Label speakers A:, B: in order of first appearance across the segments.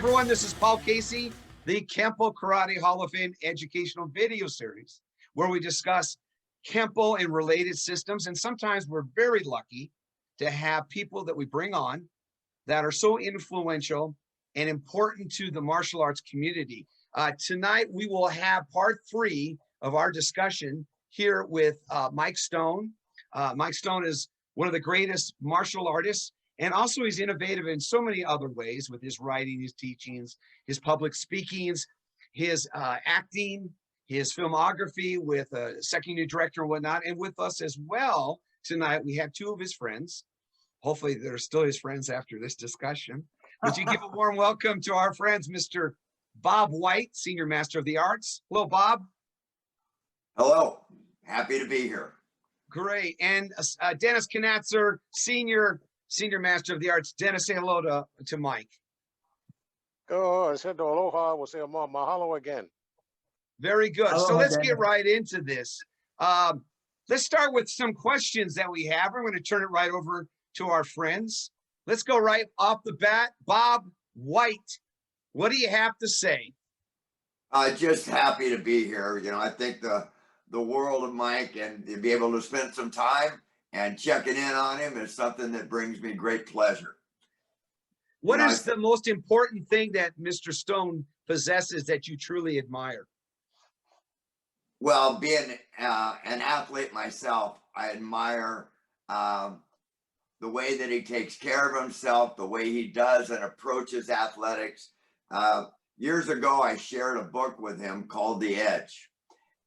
A: everyone, this is Paul Casey, the Kempo Karate Hall of Fame educational video series, where we discuss Kempo and related systems. And sometimes we're very lucky to have people that we bring on that are so influential and important to the martial arts community. Tonight, we will have part 3 of our discussion here with Mike Stone. Mike Stone is one of the greatest martial artists, and also he's innovative in so many other ways with his writing, his teachings, his public speakings, his acting, his filmography with a second unit director and whatnot. And with us as well tonight, we have 2 of his friends. Hopefully they're still his friends after this discussion. Would you give a warm welcome to our friends, Mr. Bob White, Senior Master of the Arts. Hello, Bob.
B: Hello, happy to be here.
A: Great. And Dennis Conatser, Senior Master of the Arts. Dennis, say hello to Mike.
C: Oh, I said aloha. We'll say mahalo again.
A: Very good.
D: Aloha,
A: so let's
D: Dennis.
A: get right into this. Let's start with some questions that we have. I'm going to turn it right over to our friends. Let's go right off the bat. Bob White, what do you have to say?
B: Just happy to be here. You know, I think the world of Mike, and to be able to spend some time and checking in on him is something that brings me great pleasure.
A: What is the most important thing that Mr. Stone possesses that you truly admire?
B: Well, being an athlete myself, I admire the way that he takes care of himself, the way he does and approaches athletics. Years ago, I shared a book with him called The Edge.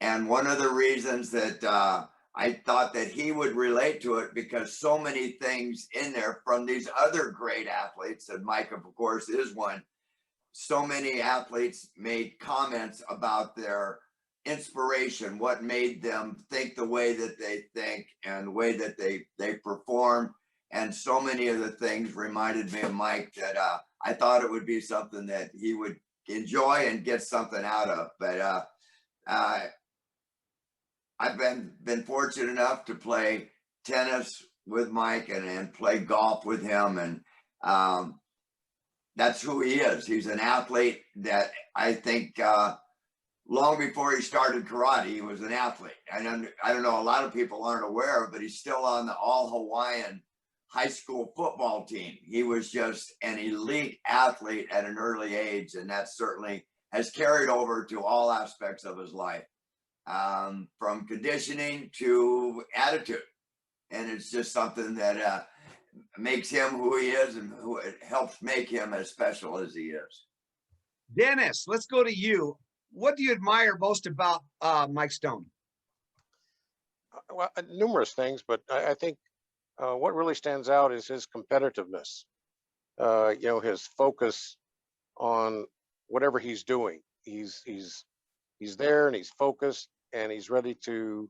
B: And one of the reasons that I thought that he would relate to it, because so many things in there from these other great athletes, and Mike, of course, is one. So many athletes made comments about their inspiration, what made them think the way that they think and the way that they perform. And so many of the things reminded me of Mike that I thought it would be something that he would enjoy and get something out of. But I've been fortunate enough to play tennis with Mike and play golf with him. And that's who he is. He's an athlete that I think long before he started karate, he was an athlete. And I don't know, a lot of people aren't aware of, but he's still on the All-Hawaiian high school football team. He was just an elite athlete at an early age, and that certainly has carried over to all aspects of his life, from conditioning to attitude. And it's just something that makes him who he is, and who it helps make him as special as he is.
A: Dennis, let's go to you. What do you admire most about Mike Stone?
C: Well, numerous things, but I think what really stands out is his competitiveness. You know, his focus on whatever he's doing. He's there, and he's focused, and he's ready to,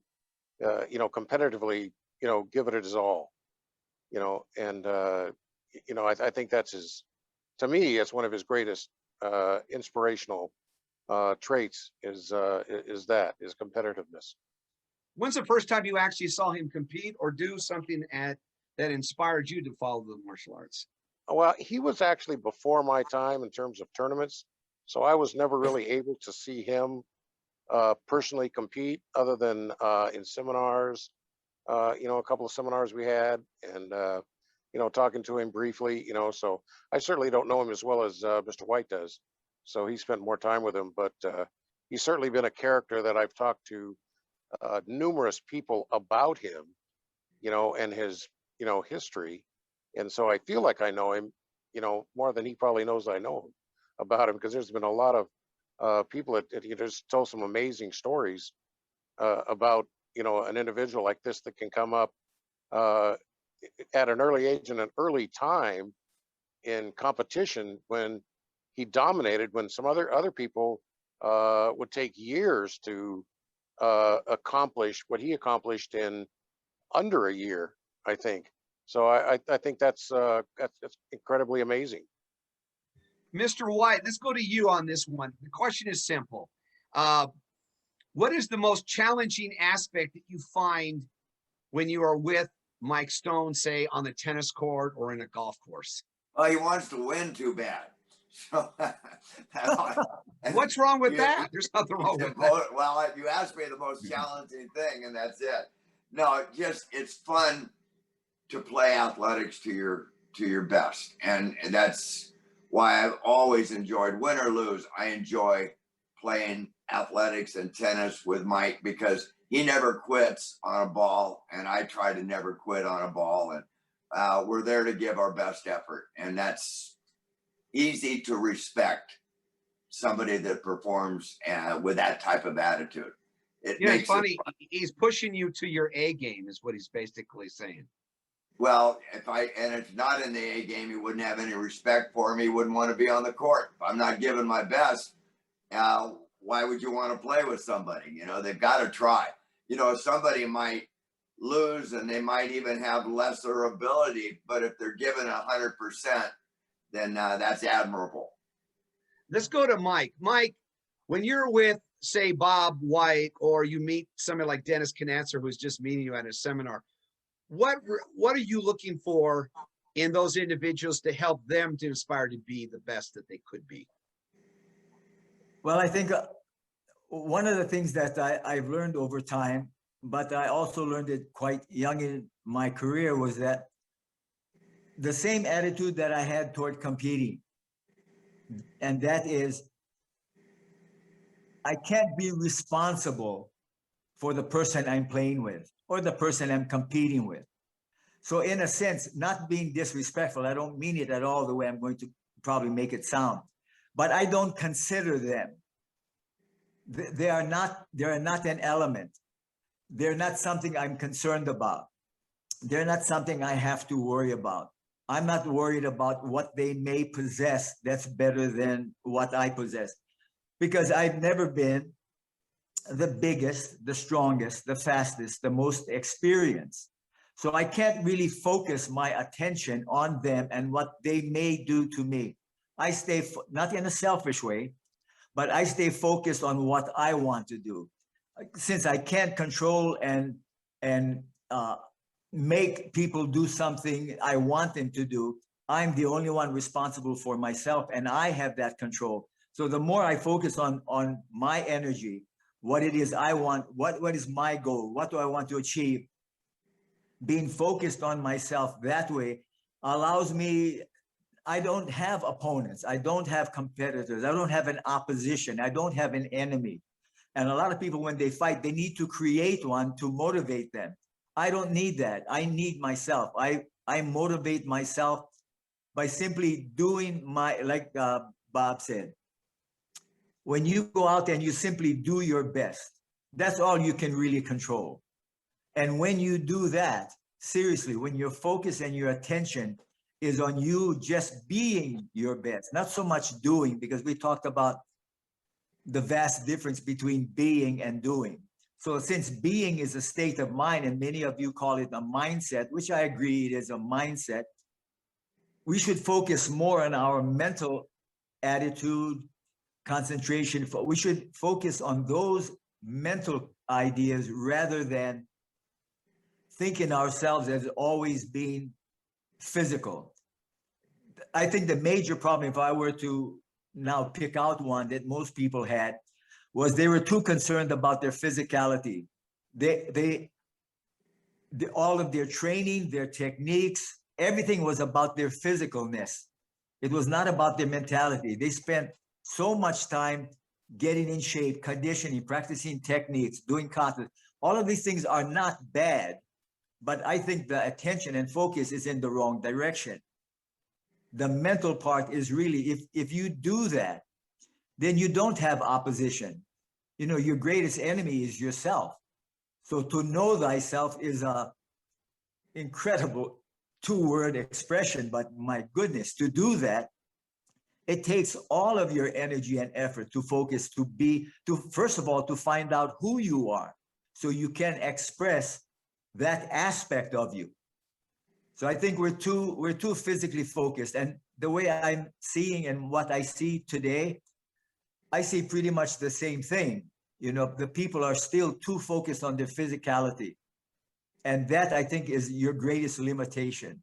C: you know, competitively, you know, give it his all. You know, and you know, I think that's his. To me, it's one of his greatest inspirational traits is his competitiveness.
A: When's the first time you actually saw him compete or do something that inspired you to follow the martial arts?
C: Well, he was actually before my time in terms of tournaments, so I was never really able to see him personally compete, other than in seminars. You know, a couple of seminars we had, and you know, talking to him briefly. You know, so I certainly don't know him as well as Mr. White does. So he spent more time with him, but he's certainly been a character that I've talked to numerous people about him, you know, and his, you know, history. And so I feel like I know him, you know, more than he probably knows I know him about him, because there's been a lot of people that he just told some amazing stories about, you know, an individual like this that can come up at an early age and an early time in competition, when he dominated, when some other people would take years to accomplish what he accomplished in under a year, I think. So I think that's incredibly amazing.
A: Mr. White, let's go to you on this one. The question is simple. What is the most challenging aspect that you find when you are with Mike Stone, say on the tennis court or in a golf course?
B: Well, he wants to win too bad. So,
A: What's wrong with
B: You-
A: that? There's nothing wrong with that.
B: well, you asked me the most challenging thing, and that's it. No, it's fun to play athletics to your best, and that's why I've always enjoyed, win or lose, I enjoy playing athletics and tennis with Mike, because he never quits on a ball, and I try to never quit on a ball, and we're there to give our best effort, and that's easy to respect somebody that performs with that type of attitude. It
A: You know, it's
B: makes
A: funny. He's pushing you to your A game, is what he's basically saying.
B: Well, and it's not in the A game, he wouldn't have any respect for me. He wouldn't want to be on the court. If I'm not giving my best, why would you want to play with somebody? You know, they've got to try. You know, somebody might lose and they might even have lesser ability, but if they're given 100%, then that's admirable.
A: Let's go to Mike. Mike, when you're with, say, Bob White, or you meet somebody like Dennis Conatser, who's just meeting you at a seminar, what are you looking for in those individuals to help them to aspire to be the best that they could be?
D: Well, I think one of the things that I've learned over time, but I also learned it quite young in my career, was that the same attitude that I had toward competing, and that is, I can't be responsible for the person I'm playing with or the person I'm competing with. So in a sense, not being disrespectful, I don't mean it at all the way I'm going to probably make it sound, but I don't consider them. They are not an element. They're not something I'm concerned about. They're not something I have to worry about. I'm not worried about what they may possess that's better than what I possess, because I've never been the biggest, the strongest, the fastest, the most experienced. So I can't really focus my attention on them and what they may do to me. I stay, not in a selfish way, but I stay focused on what I want to do. Since I can't control and make people do something I want them to do, I'm the only one responsible for myself, and I have that control. So the more I focus on my energy, what it is I want, what is my goal, what do I want to achieve, being focused on myself that way allows me, I don't have opponents, I don't have competitors, I don't have an opposition, I don't have an enemy. And a lot of people, when they fight, they need to create one to motivate them. I don't need that. I need myself. I motivate myself by simply doing my, like Bob said, when you go out and you simply do your best, that's all you can really control. And when you do that, seriously, when your focus and your attention is on you just being your best, not so much doing, because we talked about the vast difference between being and doing. So since being is a state of mind, and many of you call it a mindset, which I agree it is a mindset, we should focus more on our mental attitude, concentration. We should focus on those mental ideas rather than thinking ourselves as always being physical. I think the major problem, if I were to now pick out one that most people had, was they were too concerned about their physicality. All of their training, their techniques, everything was about their physicalness. It was not about their mentality. They spent so much time getting in shape, conditioning, practicing techniques, doing content. All of these things are not bad, but I think the attention and focus is in the wrong direction. The mental part is really, if you do that, then you don't have opposition. You know, your greatest enemy is yourself. So to know thyself is a incredible two-word expression, but my goodness, to do that, it takes all of your energy and effort to focus, first of all, to find out who you are, so you can express that aspect of you. So I think we're too physically focused. And the way I'm seeing and what I see today, I see pretty much the same thing. You know, the people are still too focused on their physicality. And that, I think, is your greatest limitation.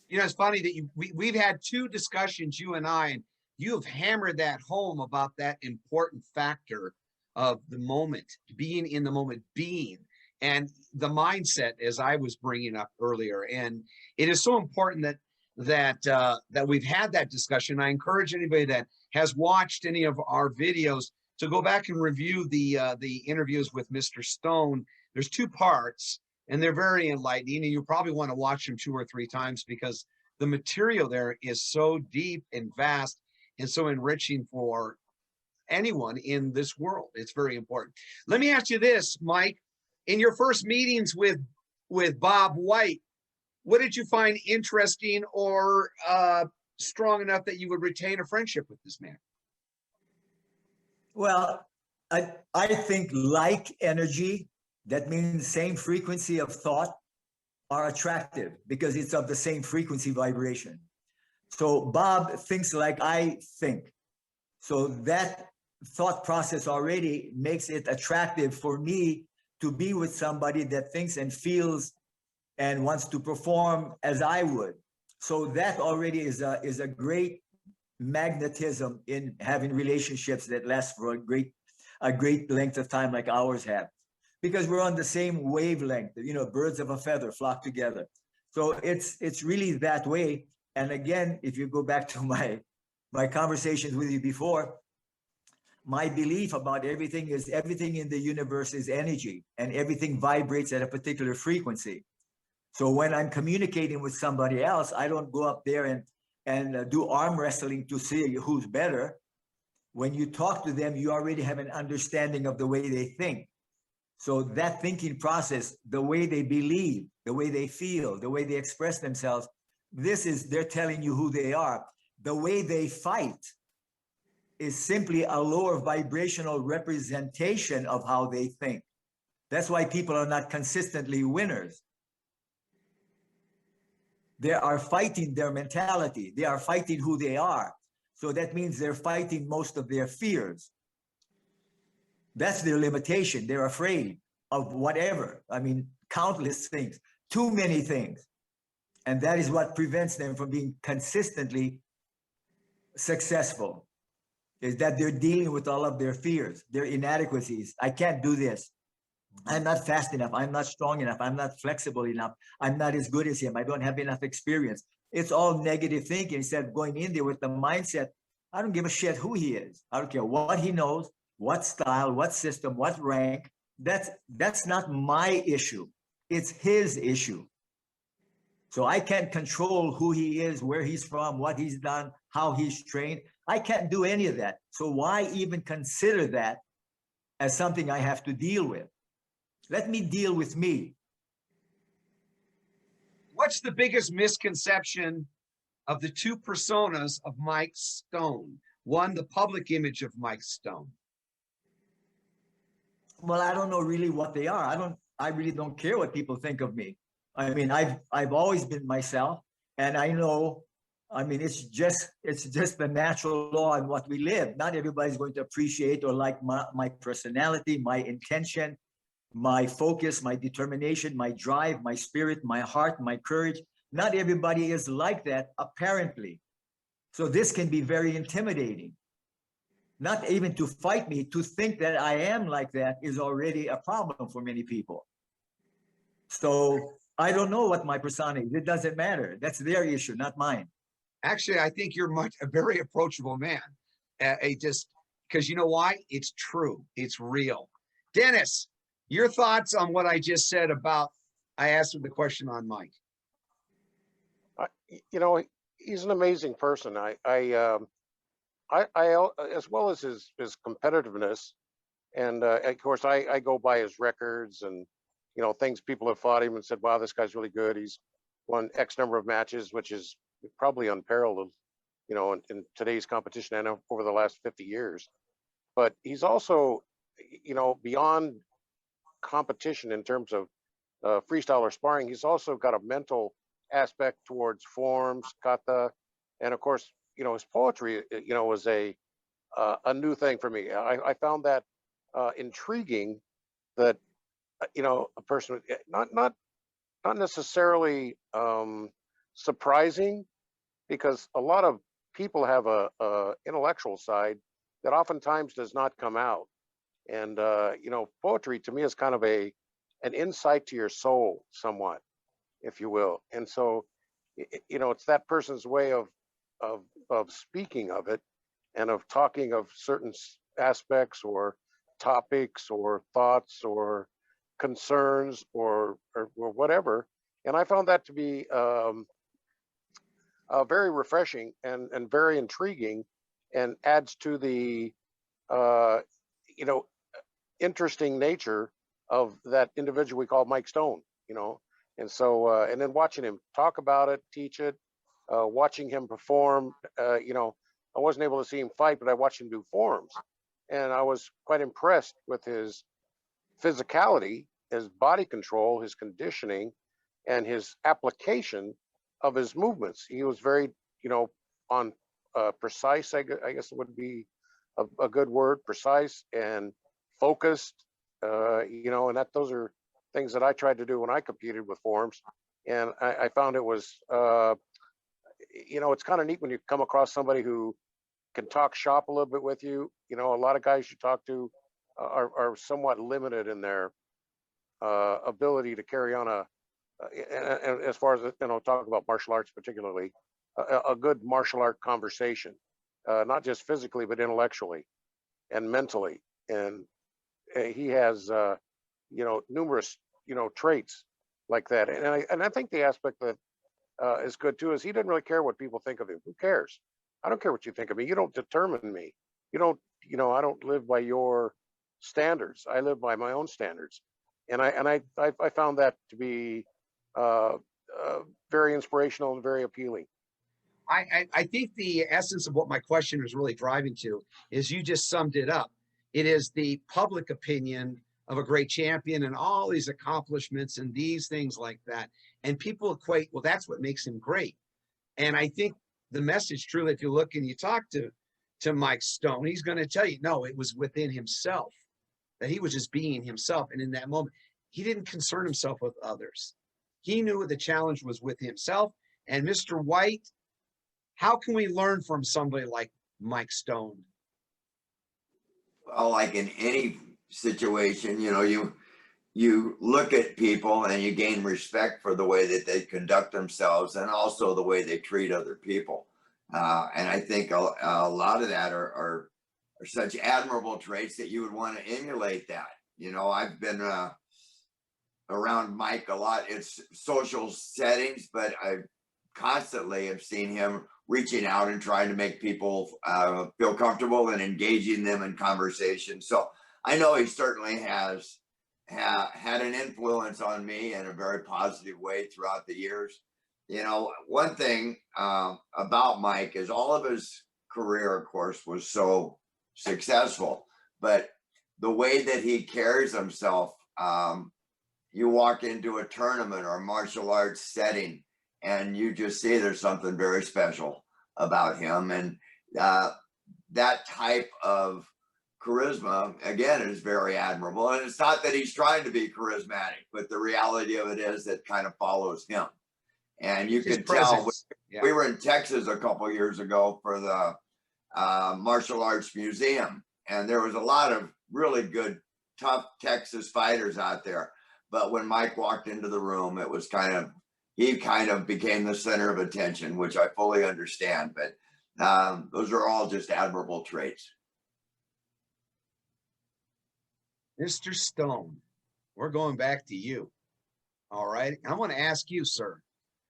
A: You know, it's funny that we've had two discussions, you and I, and you have hammered that home about that important factor of the moment, being in the moment, being, and the mindset, as I was bringing up earlier. And it is so important that we've had that discussion. I encourage anybody that has watched any of our videos to go back and review the interviews with Mr. Stone. There's two parts, and they're very enlightening, and you probably want to watch them 2 or 3 times because the material there is so deep and vast and so enriching for anyone in this world. It's very important. Let me ask you this, Mike. In your first meetings with Bob White, what did you find interesting or strong enough that you would retain a friendship with this man?
D: Well, I think like energy, that means same frequency of thought, are attractive because it's of the same frequency vibration. So Bob thinks like I think. So that thought process already makes it attractive for me to be with somebody that thinks and feels and wants to perform as I would. So that already is a great magnetism in having relationships that last for a great length of time like ours have, because we're on the same wavelength. You know, birds of a feather flock together. So it's really that way. And again, if you go back to my conversations with you before, my belief about everything is everything in the universe is energy, and everything vibrates at a particular frequency. So when I'm communicating with somebody else, I don't go up there and do arm wrestling to see who's better. When you talk to them, you already have an understanding of the way they think. So that thinking process, the way they believe, the way they feel, the way they express themselves, they're telling you who they are. The way they fight is simply a lower vibrational representation of how they think. That's why people are not consistently winners. They are fighting their mentality. They are fighting who they are. So that means they're fighting most of their fears. That's their limitation. They're afraid of whatever. I mean, countless things, too many things. And that is what prevents them from being consistently successful, is that they're dealing with all of their fears, their inadequacies. I can't do this. I'm not fast enough. I'm not strong enough. I'm not flexible enough. I'm not as good as him. I don't have enough experience. It's all negative thinking instead of going in there with the mindset, I don't give a shit who he is. I don't care what he knows, what style, what system, what rank. That's not my issue. It's his issue. So I can't control who he is, where he's from, what he's done, how he's trained. I can't do any of that. So why even consider that as something I have to deal with? Let me deal with me.
A: What's the biggest misconception of the two personas of Mike Stone? One, the public image of Mike Stone.
D: Well, I don't know really what they are. I really don't care what people think of me. I mean, I've always been myself, and I know, I mean, it's just the natural law and what we live. Not everybody's going to appreciate or like my personality, my intention, my focus, my determination, my drive, my spirit, my heart, my courage. Not everybody is like that, apparently. So this can be very intimidating. Not even to fight me, to think that I am like that is already a problem for many people. So I don't know what my persona is. It doesn't matter. That's their issue, not mine.
A: Actually, I think you're a very approachable man. Just because you know why? It's true. It's real. Dennis, your thoughts on what I just said about, I asked him the question on Mike.
C: You know, he's an amazing person. I as well as his competitiveness, and of course I go by his records and, you know, things people have fought him and said, wow, this guy's really good. He's won X number of matches, which is probably unparalleled, you know, in today's competition and over the last 50 years. But he's also, you know, beyond competition in terms of freestyle or sparring, he's also got a mental aspect towards forms, kata, and of course, you know, his poetry, you know, was a new thing for me. I found that intriguing, that you know, a person not necessarily surprising because a lot of people have a intellectual side that oftentimes does not come out. And you know, poetry to me is kind of an insight to your soul somewhat, if you will. And so, you know, it's that person's way of speaking of it and of talking of certain aspects or topics or thoughts or concerns or whatever. And I found that to be very refreshing and very intriguing, and adds to the you know, interesting nature of that individual we call Mike Stone, you know. And so and then watching him talk about it, teach it, watching him perform, you know, I wasn't able to see him fight, but I watched him do forms, and I was quite impressed with his physicality, his body control, his conditioning, and his application of his movements. He was very, you know, on precise, I guess it would be a good word, precise and focused, you know, and those are things that I tried to do when I competed with forms. And I found it was, you know, it's kind of neat when you come across somebody who can talk shop a little bit with you. You know, a lot of guys you talk to are somewhat limited in their ability to carry on and as far as, you know, talk about martial arts particularly, a good martial art conversation, not just physically but intellectually and mentally. And he has you know, numerous, you know, traits like that. And I think the aspect that is good too is he didn't really care what people think of him. Who cares? I don't care what you think of me. You don't determine me. You don't, you know, I don't live by your standards. I live by my own standards. And I found that to be very inspirational and very appealing.
A: I think the essence of what my question was really driving to is you just summed it up. It is the public opinion of a great champion and all these accomplishments and these things like that. And people equate, well, that's what makes him great. And I think the message truly, if you look and you talk to Mike Stone, he's going to tell you, no, it was within himself, that he was just being himself. And in that moment, he didn't concern himself with others. He knew the challenge was with himself. And Mr. White, how can we learn from somebody like Mike Stone?
B: Well, like in any situation, you know, you look at people and you gain respect for the way that they conduct themselves and also the way they treat other people. And I think a lot of that are such admirable traits that you would want to emulate that. You know, I've been around Mike a lot. It's social settings, but I constantly have seen him reaching out and trying to make people feel comfortable and engaging them in conversation. So I know he certainly has had an influence on me in a very positive way throughout the years. You know, one thing about Mike is all of his career, of course, was so successful, but the way that he carries himself, you walk into a tournament or a martial arts setting and you just see there's something very special about him. And that type of charisma, again, is very admirable. And it's not that he's trying to be charismatic, but the reality of it is that kind of follows him. And you could tell, we were in Texas a couple of years ago for the Martial Arts Museum, and there was a lot of really good, tough Texas fighters out there. But when Mike walked into the room, it was he kind of became the center of attention, which I fully understand. But those are all just admirable traits.
A: Mr. Stone, we're going back to you. All right. I want to ask you, sir,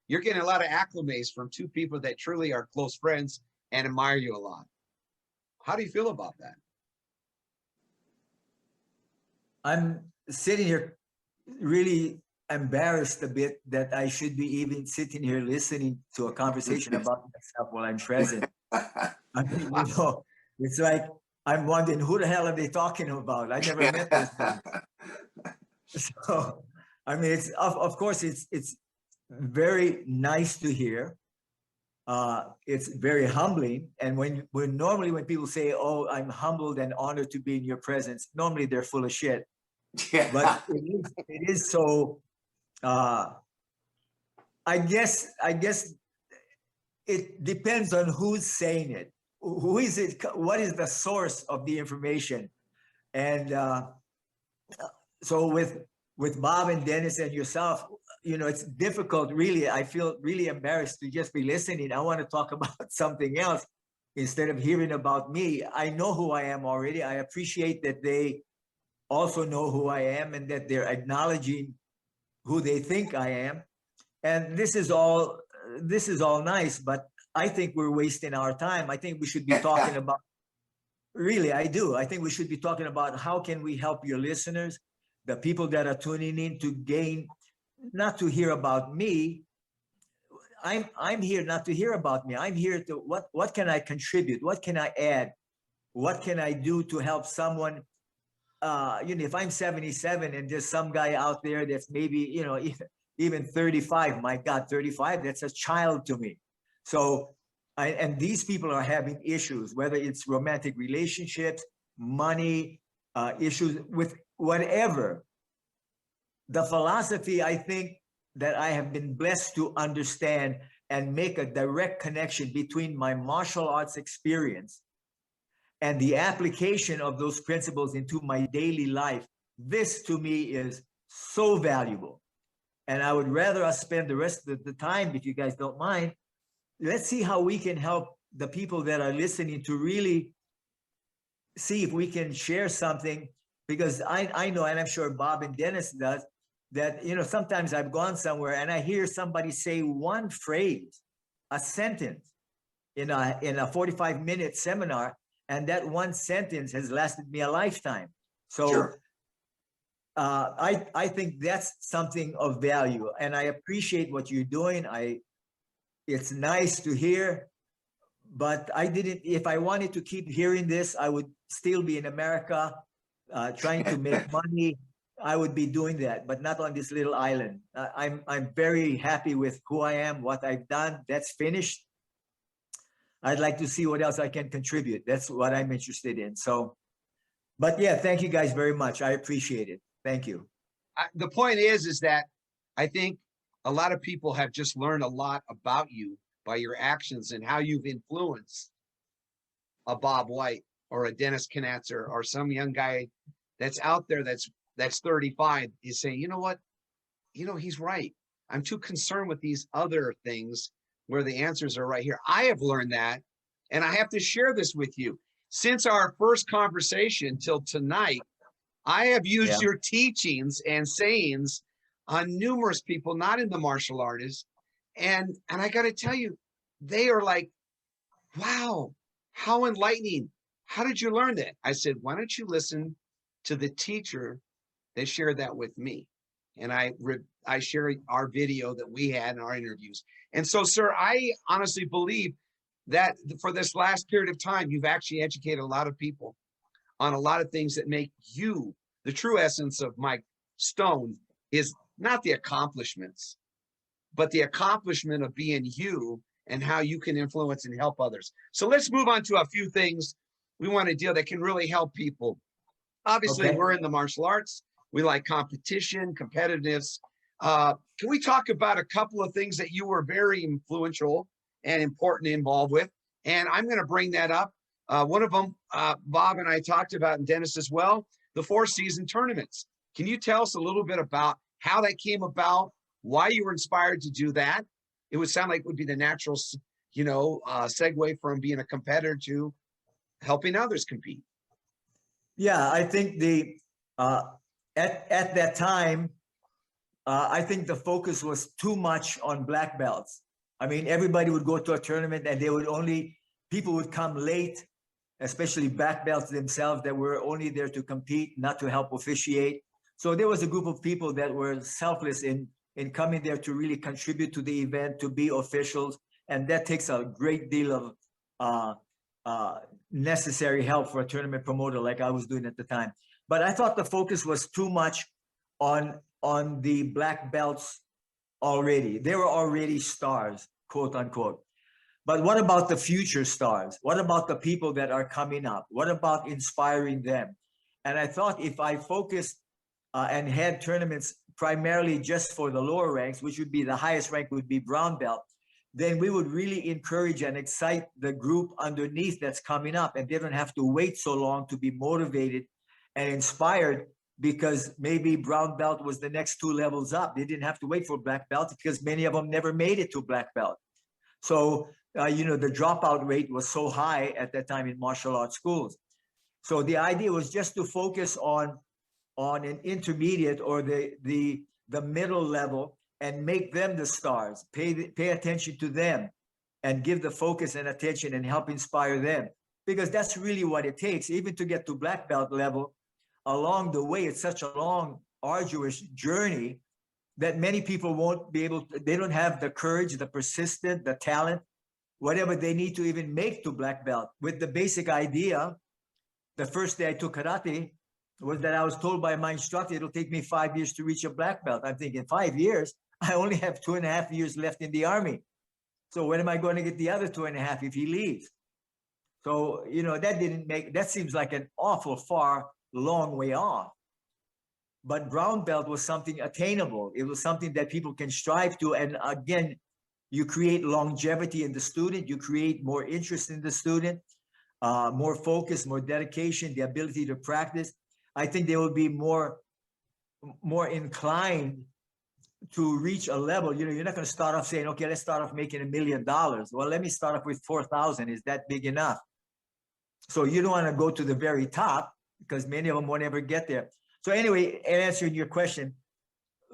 A: you're getting a lot of acclimates from two people that truly are close friends and admire you a lot. How do you feel about that?
D: I'm sitting here really embarrassed a bit that I should be even sitting here listening to a conversation about myself while I'm present. I mean, you know, it's like I'm wondering who the hell are they talking about? I never met those guys. So, I mean, it's of course it's very nice to hear. It's very humbling, and when normally when people say, "Oh, I'm humbled and honored to be in your presence," normally they're full of shit. But it is so I guess it depends on who's saying it. Who is it? What is the source of the information? And so with Bob and Dennis and yourself, you know, it's difficult. Really, I feel really embarrassed to just be listening. I want to talk about something else instead of hearing about me. I know who I am already. I appreciate that they also know who I am and that they're acknowledging who they think I am. And this is all nice, but I think we're wasting our time. I think we should be talking about, really, I do. I think we should be talking about how can we help your listeners, the people that are tuning in, to gain, not to hear about me. I'm here not to hear about me. I'm here to, what can I contribute? What can I add? What can I do to help someone? You know, if I'm 77 and there's some guy out there that's maybe, you know, even 35, my God, 35, that's a child to me. So, and these people are having issues, whether it's romantic relationships, money, issues with whatever. The philosophy, I think, that I have been blessed to understand and make a direct connection between my martial arts experience and the application of those principles into my daily life. This to me is so valuable. And I would rather us spend the rest of the time, if you guys don't mind, let's see how we can help the people that are listening to really see if we can share something. Because I know, and I'm sure Bob and Dennis does, that, you know, sometimes I've gone somewhere and I hear somebody say one phrase, a sentence in a 45-minute seminar, and that one sentence has lasted me a lifetime. So
B: Sure.
D: I think that's something of value, and I appreciate what you're doing. It's nice to hear, but if I wanted to keep hearing this, I would still be in America, trying to make money. I would be doing that, but not on this little island. I'm very happy with who I am, what I've done. That's finished. I'd like to see what else I can contribute. That's what I'm interested in. So, but yeah, thank you guys very much. I appreciate it. Thank you.
A: The point is that I think a lot of people have just learned a lot about you by your actions and how you've influenced a Bob White or a Dennis Conatser or some young guy that's out there that's 35 is saying, you know what, you know, he's right. I'm too concerned with these other things where the answers are right here. I have learned that, and I have to share this with you. Since our first conversation till tonight, I have used your teachings and sayings on numerous people, not in the martial artists. And I got to tell you, they are like, wow, how enlightening. How did you learn that? I said, why don't you listen to the teacher that shared that with me? And I share our video that we had in our interviews. And so, sir, I honestly believe that for this last period of time, you've actually educated a lot of people on a lot of things that make you, the true essence of Mike Stone is not the accomplishments, but the accomplishment of being you and how you can influence and help others. So let's move on to a few things we want to deal that can really help people. Obviously, we're in the martial arts. We like competition, competitiveness. Can we talk about a couple of things that you were very influential and important involved with? And I'm going to bring that up. One of them, Bob and I talked about, and Dennis as well, the 4-season tournaments. Can you tell us a little bit about how that came about, why you were inspired to do that? It would sound like it would be the natural, segue from being a competitor to helping others compete.
D: Yeah, I think at that time, I think the focus was too much on black belts. I mean, everybody would go to a tournament and people would come late, especially black belts themselves that were only there to compete, not to help officiate. So there was a group of people that were selfless in coming there to really contribute to the event, to be officials. And that takes a great deal of necessary help for a tournament promoter like I was doing at the time. But I thought the focus was too much on the black belts already. They were already stars, quote unquote. But what about the future stars? What about the people that are coming up? What about inspiring them? And I thought if I focused and had tournaments primarily just for the lower ranks, which would be the highest rank would be brown belt, then we would really encourage and excite the group underneath that's coming up, and they don't have to wait so long to be motivated and inspired, because maybe brown belt was the next 2 levels up. They didn't have to wait for black belt because many of them never made it to black belt. So, the dropout rate was so high at that time in martial arts schools. So the idea was just to focus on an intermediate or the middle level and make them the stars, pay attention to them and give the focus and attention and help inspire them. Because that's really what it takes, even to get to black belt level. Along the way, it's such a long, arduous journey that many people won't be able to, they don't have the courage, the persistence, the talent, whatever they need to even make to black belt. With the basic idea, the first day I took karate was that I was told by my instructor, it'll take me 5 years to reach a black belt. I'm thinking 5 years, I only have 2.5 years left in the Army. So when am I going to get the other 2.5 if he leaves? So, that seems like an awful far, long way off. But brown belt was something attainable. It was something that people can strive to. And again, you create longevity in the student, you create more interest in the student, more focus, more dedication, the ability to practice. I think they will be more inclined to reach a level. You're not going to start off saying, okay, let's start off making $1 million. Well, let me start off with 4,000. Is that big enough? So you don't want to go to the very top because many of them won't ever get there. So anyway, answering your question,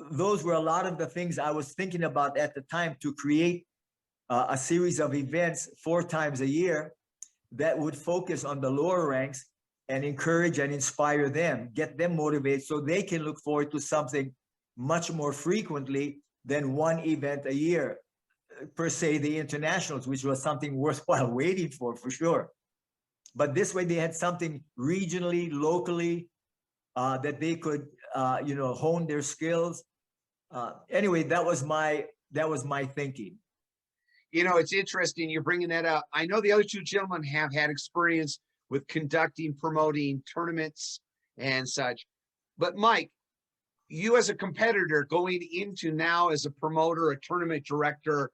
D: those were a lot of the things I was thinking about at the time to create a series of events 4 times a year that would focus on the lower ranks and encourage and inspire them, get them motivated so they can look forward to something much more frequently than 1 event a year, per se, the internationals, which was something worthwhile waiting for sure. But this way they had something regionally, locally, that they could, hone their skills. Anyway, that was my thinking.
A: It's interesting you're bringing that up. I know the other 2 gentlemen have had experience with conducting, promoting tournaments and such. But Mike, you as a competitor going into now as a promoter, a tournament director,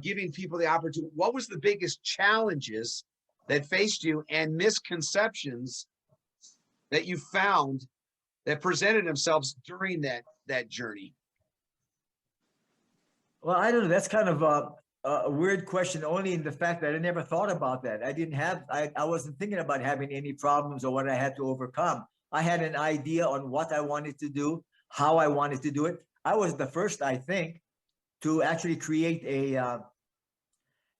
A: giving people the opportunity, what was the biggest challenges that faced you and misconceptions that you found that presented themselves during that journey?
D: Well, I don't know. That's kind of a weird question, only in the fact that I never thought about that. I wasn't thinking about having any problems or what I had to overcome. I had an idea on what I wanted to do, how I wanted to do it. I was the first, I think, to actually create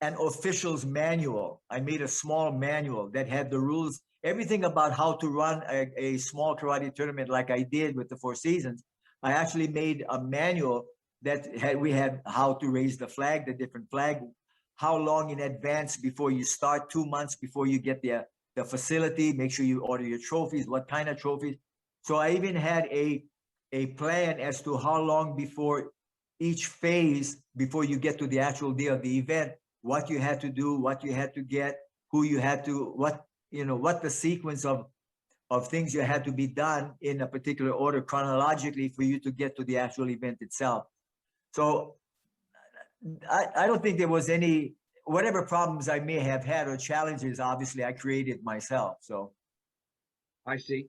D: an official's manual. I made a small manual that had the rules, everything about how to run a small karate tournament like I did with the 4 Seasons. I actually made a manual that we had how to raise the flag, the different flag, how long in advance before you start, 2 months before you get the facility, make sure you order your trophies, what kind of trophies. So I even had a plan as to how long before each phase, before you get to the actual day of the event, what you had to do, what you had to get, who you had to, what the sequence of things you had to be done in a particular order chronologically for you to get to the actual event itself. So I don't think there was any, whatever problems I may have had or challenges, obviously I created myself. So
A: I see.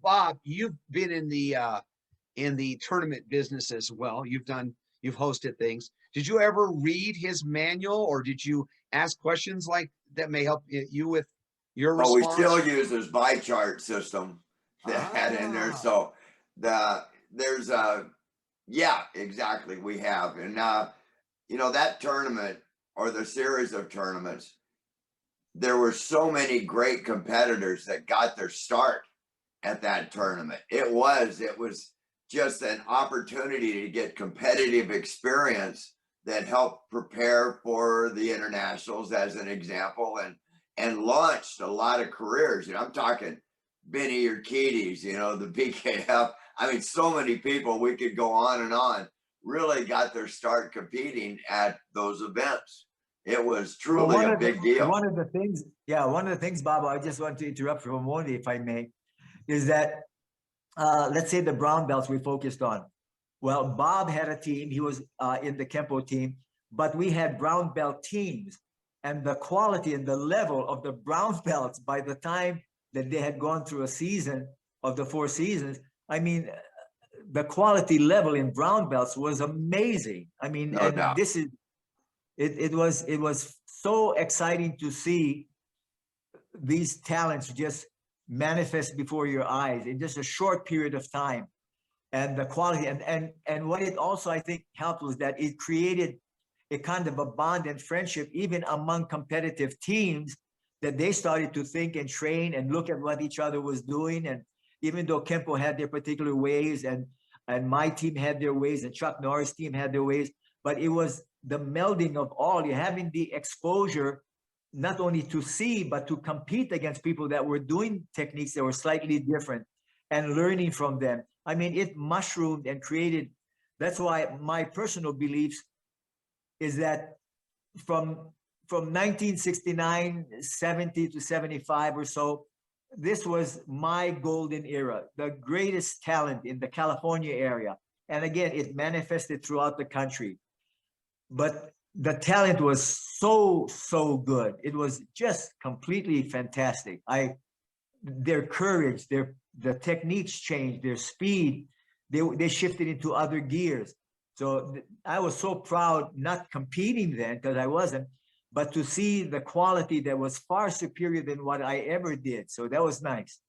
A: Bob, you've been in the tournament business as well. You've hosted things. Did you ever read his manual, or did you ask questions like that may help you with your response?
B: We still use his by chart system that had in there. So there's yeah, exactly. We have. And that tournament or the series of tournaments, there were so many great competitors that got their start at that tournament. It was just an opportunity to get competitive experience that helped prepare for the internationals, as an example, and launched a lot of careers. I'm talking Benny Urquidez, the BKF. I mean, so many people, we could go on and on, really got their start competing at those events. It was truly a big deal.
D: One of the things, Bob, I just want to interrupt for a moment, if I may, is that let's say the brown belts we focused on. Well, Bob had a team. He was in the Kempo team, but we had brown belt teams. And the quality and the level of the brown belts by the time that they had gone through a season of the 4 seasons, I mean, the quality level in brown belts was amazing. I mean,
B: No
D: and
B: doubt.
D: this is, it was so exciting to see these talents just manifest before your eyes in just a short period of time. And the quality and what it also, I think, helped was that it created a kind of a bond and friendship even among competitive teams, that they started to think and train and look at what each other was doing. And even though Kempo had their particular ways and my team had their ways and Chuck Norris' team had their ways, but it was the melding of all. You're having the exposure not only to see, but to compete against people that were doing techniques that were slightly different and learning from them. I mean, it mushroomed and created. That's why my personal beliefs is that from 1969, 70 to 75 or so, this was my golden era, the greatest talent in the California area. And again, it manifested throughout the country. But the talent was so good. It was just completely fantastic. Their courage, the techniques changed, their speed, they shifted into other gears. So I was so proud, not competing then because I wasn't, but to see the quality that was far superior than what I ever did. So that was nice.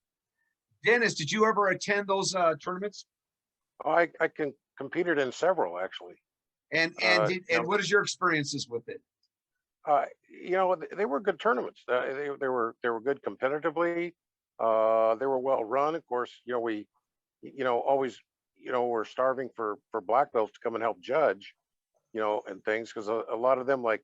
A: Dennis, did you ever attend those tournaments?
C: Oh, I competed in several actually.
A: And what is your experiences with it?
C: You know, they were good tournaments. They were good competitively. They were well run. Of course, you know, we, you know, always, you know, we're starving for black belts to come and help judge, you know, and things, because a lot of them, like,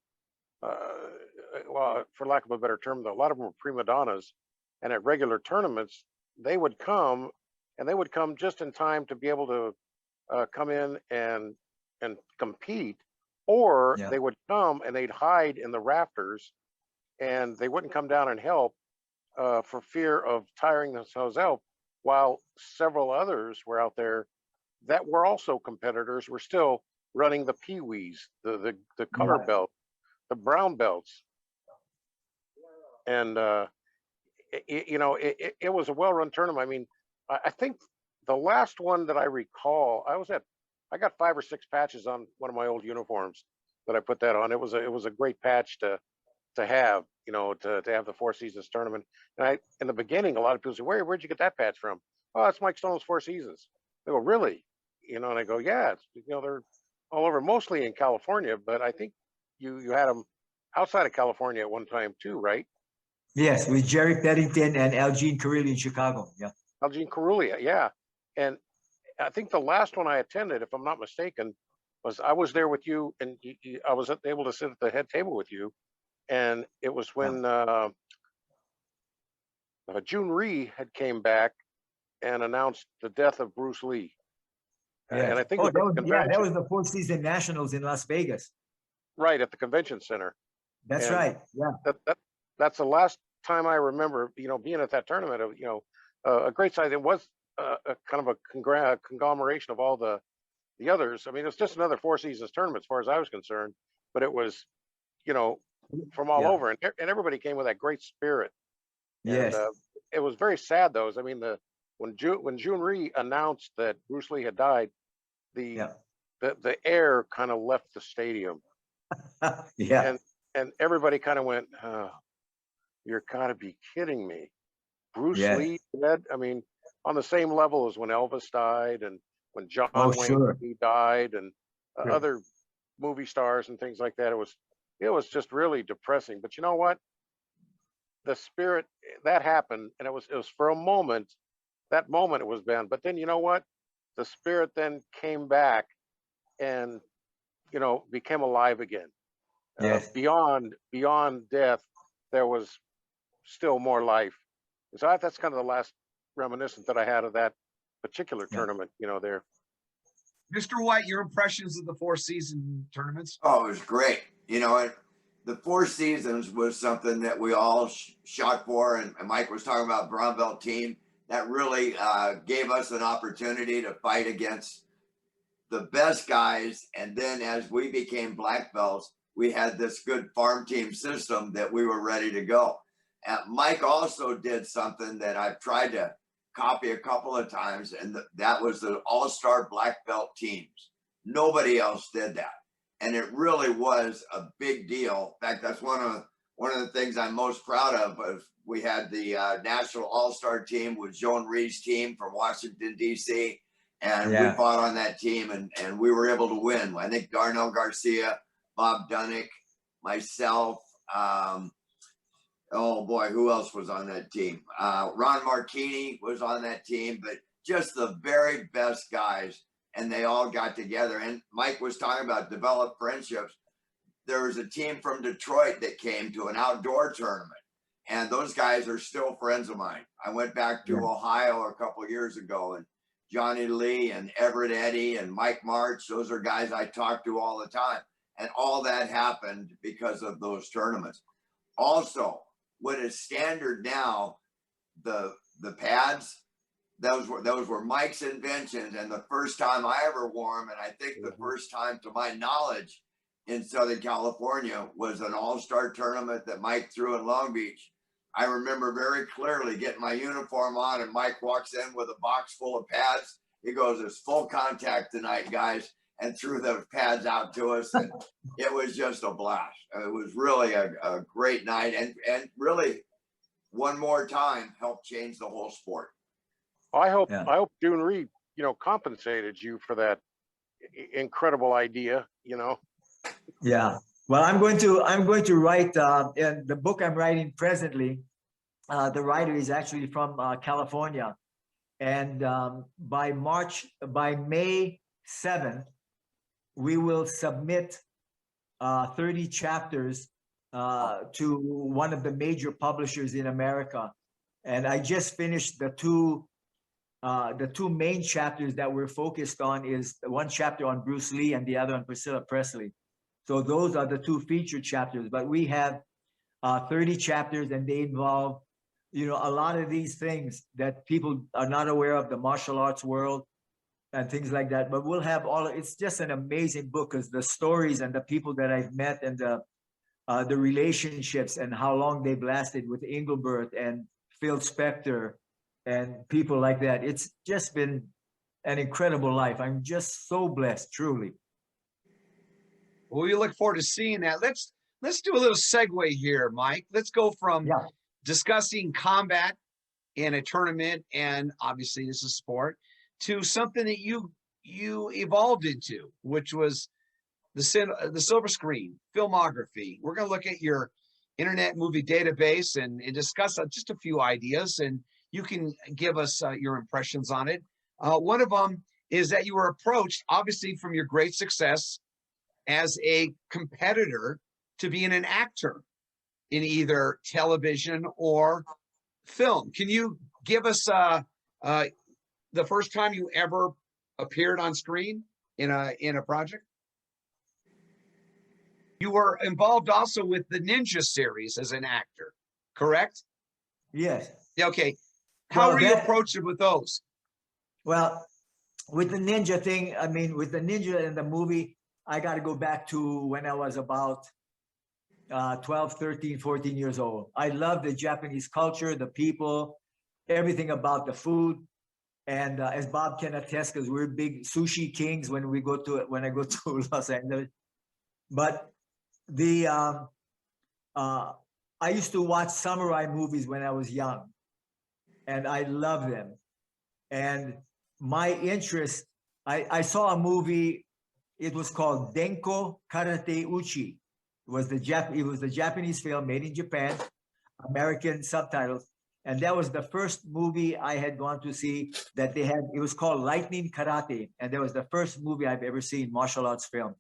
C: well, for lack of a better term, a lot of them were prima donnas, and at regular tournaments, they would come, and they would come just in time to be able to come in and compete, or
D: Yeah.
C: they would come and they'd hide in the rafters, and they wouldn't come down and help for fear of tiring themselves out, while several others were out there that were also competitors, were still running the peewees, the color
D: Right.
C: belt, the brown belts. And you know, it was a well-run tournament. I mean, I think the last one that I recall, I got 5 or 6 patches on one of my old uniforms that I put that on. It was a great patch to have, you know, to have the 4 Seasons tournament. And in the beginning, a lot of people say, where'd you get that patch from? Oh, it's Mike Stone's 4 Seasons. They go, really? You know, and I go, yeah, it's, you know, they're all over, mostly in California, but I think you had them outside of California at one time too, right?
D: Yes, with Jerry Peddington and Elgene Carrillo in Chicago. Yeah.
C: Elgene Carulia, yeah. And I think the last one I attended, if I'm not mistaken, I was there with you, and I was able to sit at the head table with you, and it was when June Rhee had came back and announced the death of Bruce Lee.
D: Yeah.
C: And I think
D: Oh,
C: it was at the
D: that
C: convention,
D: was the 4 Season Nationals in Las Vegas.
C: right at the convention center.
D: That's
C: And
D: right. Yeah.
C: That's the last time I remember, you know, being at that tournament. Of, you know, a great size. It was a kind of a conglomeration of all the others. I mean, it's just another 4 Seasons tournament as far as I was concerned, but it was, you know, from all
D: Yeah.
C: over, and everybody came with that great spirit. And
D: Yes.
C: it was very sad, though. I mean, when June Rhee announced that Bruce Lee had died,
D: Yeah.
C: the air kind of left the stadium,
D: Yeah.
C: and everybody kind of went, oh, "You're gotta be kidding me, Bruce
D: Yeah.
C: Lee dead?" I mean, on the same level as when Elvis died, and when John
D: Oh,
C: Wayne
D: sure.
C: Gacy died, and
D: Sure.
C: other movie stars and things like that. It was just really depressing. But you know what? The spirit that happened, and it was for a moment. That moment it was banned, but then you know what? The spirit then came back, and you know, became alive again.
D: Yes.
C: Beyond death, there was still more life. And so that's kind of the last reminiscence that I had of that particular
D: Yeah.
C: tournament. You know, there.
A: Mr. White, your impressions of the 4 Season tournaments?
B: Oh, it was great. You know, the 4 Seasons was something that we all shot for, and Mike was talking about brown belt team that really gave us an opportunity to fight against the best guys. And then as we became black belts, we had this good farm team system that we were ready to go. Mike also did something that I've tried to copy a couple of times, and that was the all-star black belt teams. Nobody else did that. And it really was a big deal. In fact, that's one of the things I'm most proud of. We had the national all-star team with Joan Reed's team from Washington, D.C., and we fought on that team, and we were able to win. I think Darnell Garcia, Bob Dunnick, myself, oh boy, who else was on that team? Ron Marchini was on that team, but just the very best guys, and they all got together. And Mike was talking about developed friendships. There was a team from Detroit that came to an outdoor tournament, and those guys are still friends of mine. I went back to Ohio a couple of years ago, and Johnny Lee and Everett Eddy and Mike March, those are guys I talk to all the time. And all that happened because of those tournaments. Also, what is standard now, the pads, those were Mike's inventions, and the first time I ever wore them, and I think the first time to my knowledge in Southern California, was an all-star tournament that Mike threw in Long Beach. I remember very clearly getting my uniform on, and Mike walks in with a box full of pads. He goes, "It's full contact tonight, guys," and threw the pads out to us. And it was just a blast. It was really a great night, and really one more time helped change the whole sport.
C: I hope June Reed, compensated you for that incredible idea,
D: Yeah. Well, I'm going to write in the book I'm writing presently. The writer is actually from California, and by May 7th, we will submit 30 chapters to one of the major publishers in America. And I just finished the two main chapters that we're focused on. Is one chapter on Bruce Lee and the other on Priscilla Presley. So those are the two featured chapters, but we have 30 chapters, and they involve, a lot of these things that people are not aware of, the martial arts world and things like that. But we'll have it's just an amazing book, because the stories and the people that I've met, and the relationships and how long they've lasted with Engelbert and Phil Spector and people like that. It's just been an incredible life. I'm just so blessed, truly.
A: Well, we look forward to seeing that. Let's do a little segue here, Mike. Let's go from discussing combat in a tournament, and obviously this is sport, to something that you evolved into, which was the silver screen, filmography. We're going to look at your Internet Movie Database and discuss just a few ideas, and you can give us your impressions on it. One of them is that you were approached, obviously from your great success as a competitor, to being an actor in either television or film. Can you give us the first time you ever appeared on screen in a project? You were involved also with the Ninja series as an actor, correct?
D: Yes.
A: Okay. How were you approached with those?
D: Well, with the ninja thing, with the ninja in the movie, I got to go back to when I was about 12, 13, 14 years old. I love the Japanese culture, the people, everything about the food. And as Bob can attest, because we're big sushi kings when I go to Los Angeles. But I used to watch samurai movies when I was young, and I love them. And my interest, I saw a movie. It was called Denko Karate Uchi. It was the Japanese film made in Japan, American subtitles. And that was the first movie I had gone to see that they had. It was called Lightning Karate. And that was the first movie I've ever seen, martial arts film.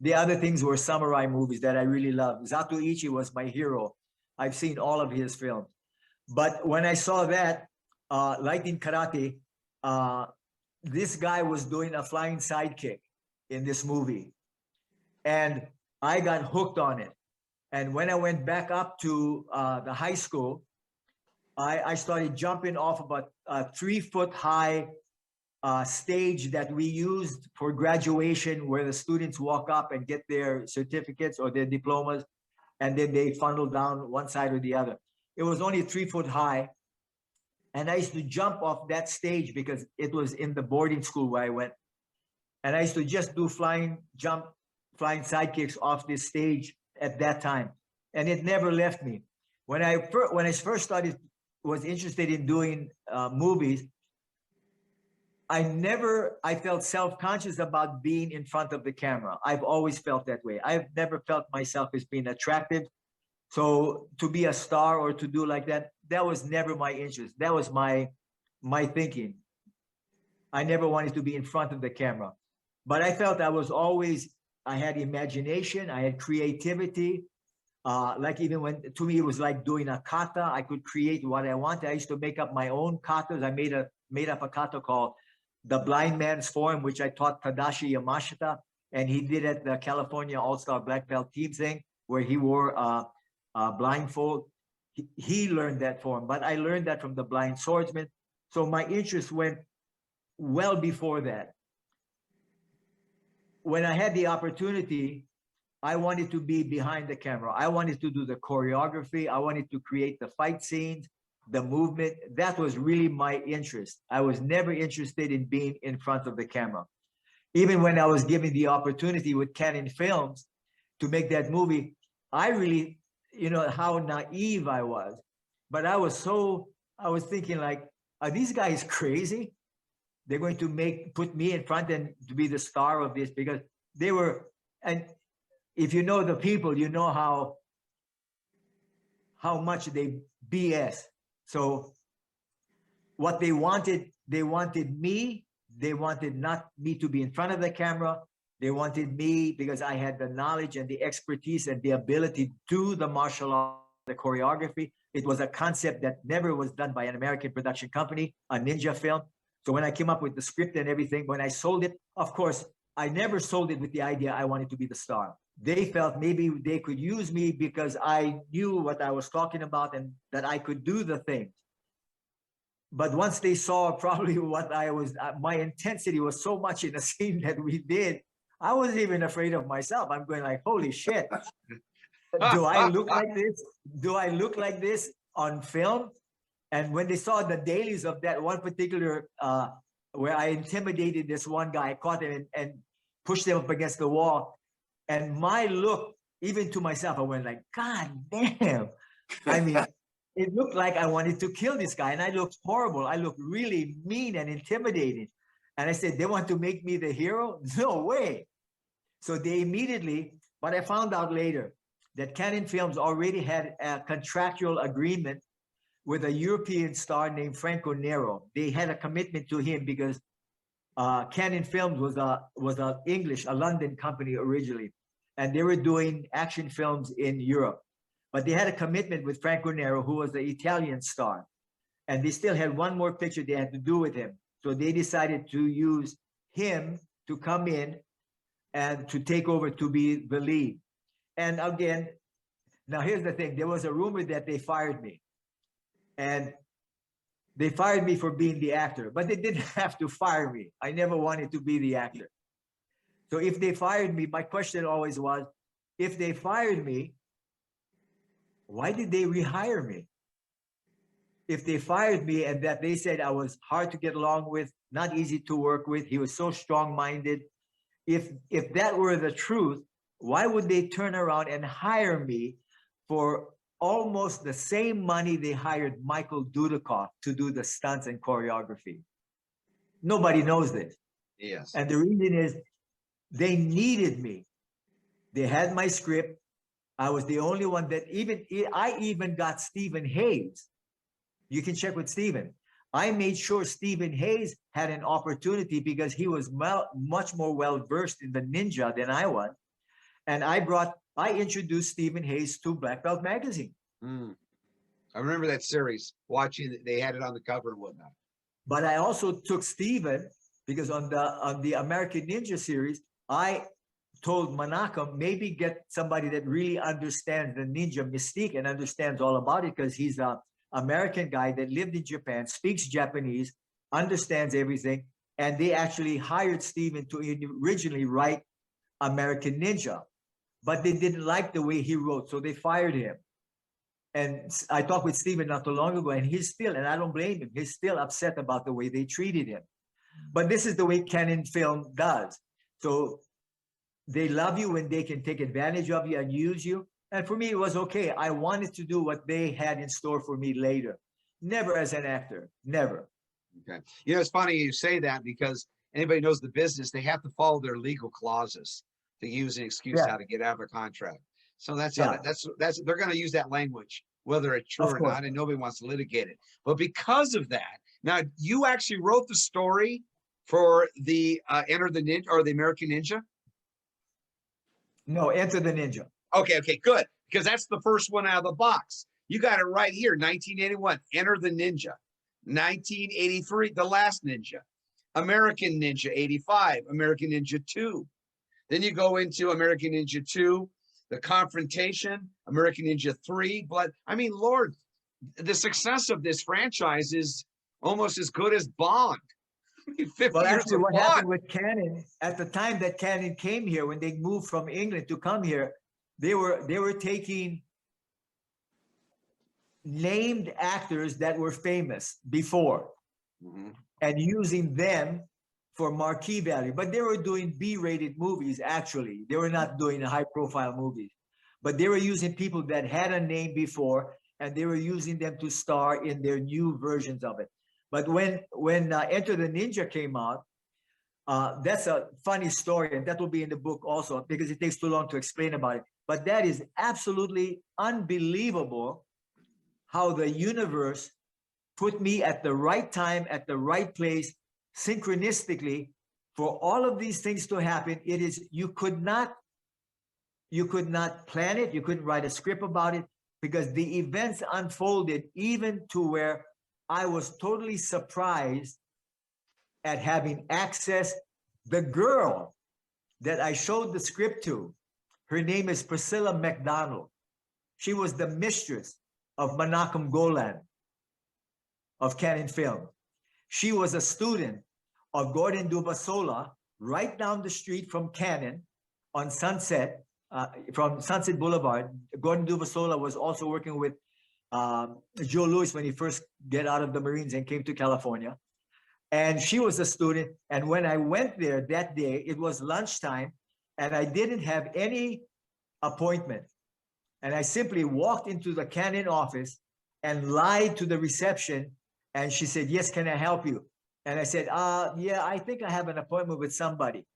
D: The other things were samurai movies that I really loved. Zatoichi was my hero. I've seen all of his films. But when I saw that, Lightning Karate, this guy was doing a flying sidekick in this movie. And I got hooked on it. And when I went back up to the high school, I started jumping off about a 3-foot high stage that we used for graduation, where the students walk up and get their certificates or their diplomas, and then they funnel down one side or the other. It was only 3 foot high. And I used to jump off that stage because it was in the boarding school where I went. And I used to just do flying sidekicks off this stage at that time. And it never left me. When I first was interested in doing movies, I felt self-conscious about being in front of the camera. I've always felt that way. I've never felt myself as being attractive. So to be a star or to do like that, that was never my interest. That was my thinking. I never wanted to be in front of the camera. But I felt I had imagination, I had creativity. Like even to me, it was like doing a kata. I could create what I wanted. I used to make up my own katas. I made up a kata called The Blind Man's Form, which I taught Tadashi Yamashita. And he did at the California All-Star Black Belt team thing, where he wore a blindfold. He learned that form, but I learned that from the blind swordsman. So my interest went well before that. When I had the opportunity, I wanted to be behind the camera. I wanted to do the choreography. I wanted to create the fight scenes, the movement. That was really my interest. I was never interested in being in front of the camera. Even when I was given the opportunity with Canon Films to make that movie, I really, how naive I was. But I was thinking like, are these guys crazy? They're going to put me in front and to be the star of this, because they were, and if you know the people, you know how much they BS. So what they wanted me. They wanted not me to be in front of the camera. They wanted me because I had the knowledge and the expertise and the ability to do the martial art, the choreography. It was a concept that never was done by an American production company, a ninja film. So when I came up with the script and everything, when I sold it, of course, I never sold it with the idea I wanted to be the star. They felt maybe they could use me because I knew what I was talking about and that I could do the things. But once they saw probably what my intensity was so much in the scene that we did, I wasn't even afraid of myself. I'm going like, holy shit. Do I look like this? Do I look like this on film? And when they saw the dailies of that one particular, where I intimidated this one guy, I caught him and pushed him up against the wall. And my look, even to myself, I went like, God damn. I mean, it looked like I wanted to kill this guy, and I looked horrible. I looked really mean and intimidating. And I said, they want to make me the hero? No way. So they immediately, but I found out later that Canon Films already had a contractual agreement with a European star named Franco Nero. They had a commitment to him because Canon Films was a London company originally, and they were doing action films in Europe. But they had a commitment with Franco Nero, who was the Italian star. And they still had one more picture they had to do with him. So they decided to use him to come in and to take over to be the lead. And again, now here's the thing. There was a rumor that they fired me. And they fired me for being the actor, but they didn't have to fire me. I never wanted to be the actor. So if they fired me, my question always was, if they fired me, why did they rehire me? If they fired me and that they said I was hard to get along with, not easy to work with, he was so strong-minded, if that were the truth, why would they turn around and hire me for almost the same money they hired Michael Dudikoff to do the stunts and choreography? Nobody knows this.
A: Yes.
D: And the reason is they needed me. They had my script. I was the only one that I even got Stephen Hayes. You can check with Stephen. I made sure Stephen Hayes had an opportunity because he was much more well-versed in the ninja than I was. And I introduced Stephen Hayes to Black Belt magazine.
A: I remember that series, watching, they had it on the cover and whatnot.
D: But I also took Stephen, because on the American Ninja series, I told Manaka, maybe get somebody that really understands the ninja mystique and understands all about it, because he's an American guy that lived in Japan, speaks Japanese, understands everything. and they actually hired Steven to originally write American Ninja, but they didn't like the way he wrote, so they fired him. And I talked with Steven not too long ago, and he's still, and I don't blame him, he's still upset about the way they treated him. But this is the way Canon Film does. So they love you when they can take advantage of you and use you. And for me, it was okay. I wanted to do what they had in store for me later. Never as an actor, never.
A: Okay. You know, it's funny you say that, because anybody knows the business, they have to follow their legal clauses to use an excuse
D: Yeah.
A: how to get out of a contract. So that's
D: Yeah.
A: how that's they're going to use that language, whether it's true
D: Of
A: or
D: course.
A: not, and nobody wants to litigate it. But because of that, now you actually wrote the story for the Enter the Ninja, or the American Ninja.
D: No, Enter the Ninja.
A: Okay, good, because that's the first one out of the box. You got it right here, 1981, Enter the Ninja. 1983, The Last Ninja. American Ninja, 85, American Ninja 2. Then you go into American Ninja 2, The Confrontation, American Ninja 3, Blood. I mean, Lord, the success of this franchise is almost as good as Bond. 50
D: Well,
A: years
D: actually,
A: of
D: what
A: Bond.
D: happened with Canon, at the time that Canon came here, when they moved from England to come here, they were taking named actors that were famous before
A: Mhm.
D: and using them for marquee value. But they were doing B-rated movies, actually. They were not doing high-profile movies. But they were using people that had a name before, and they were using them to star in their new versions of it. But when Enter the Ninja came out, that's a funny story, and that will be in the book also, because it takes too long to explain about it. But that is absolutely unbelievable how the universe put me at the right time, at the right place, synchronistically, for all of these things to happen. It is, you could not plan it, you couldn't write a script about it, because the events unfolded even to where I was totally surprised at having access. The girl that I showed the script to, her name is Priscilla McDonald. She was the mistress of Menachem Golan of Canon Film. She was a student of Gordon Dubasola right down the street from Canon on Sunset, from Sunset Boulevard. Gordon Dubasola was also working with Joe Louis when he first got out of the Marines and came to California. And she was a student. And when I went there that day, it was lunchtime, and I didn't have any appointment. And I simply walked into the Canon office and lied to the reception. And she said, "Yes, can I help you?" And I said, "Yeah, I think I have an appointment with somebody."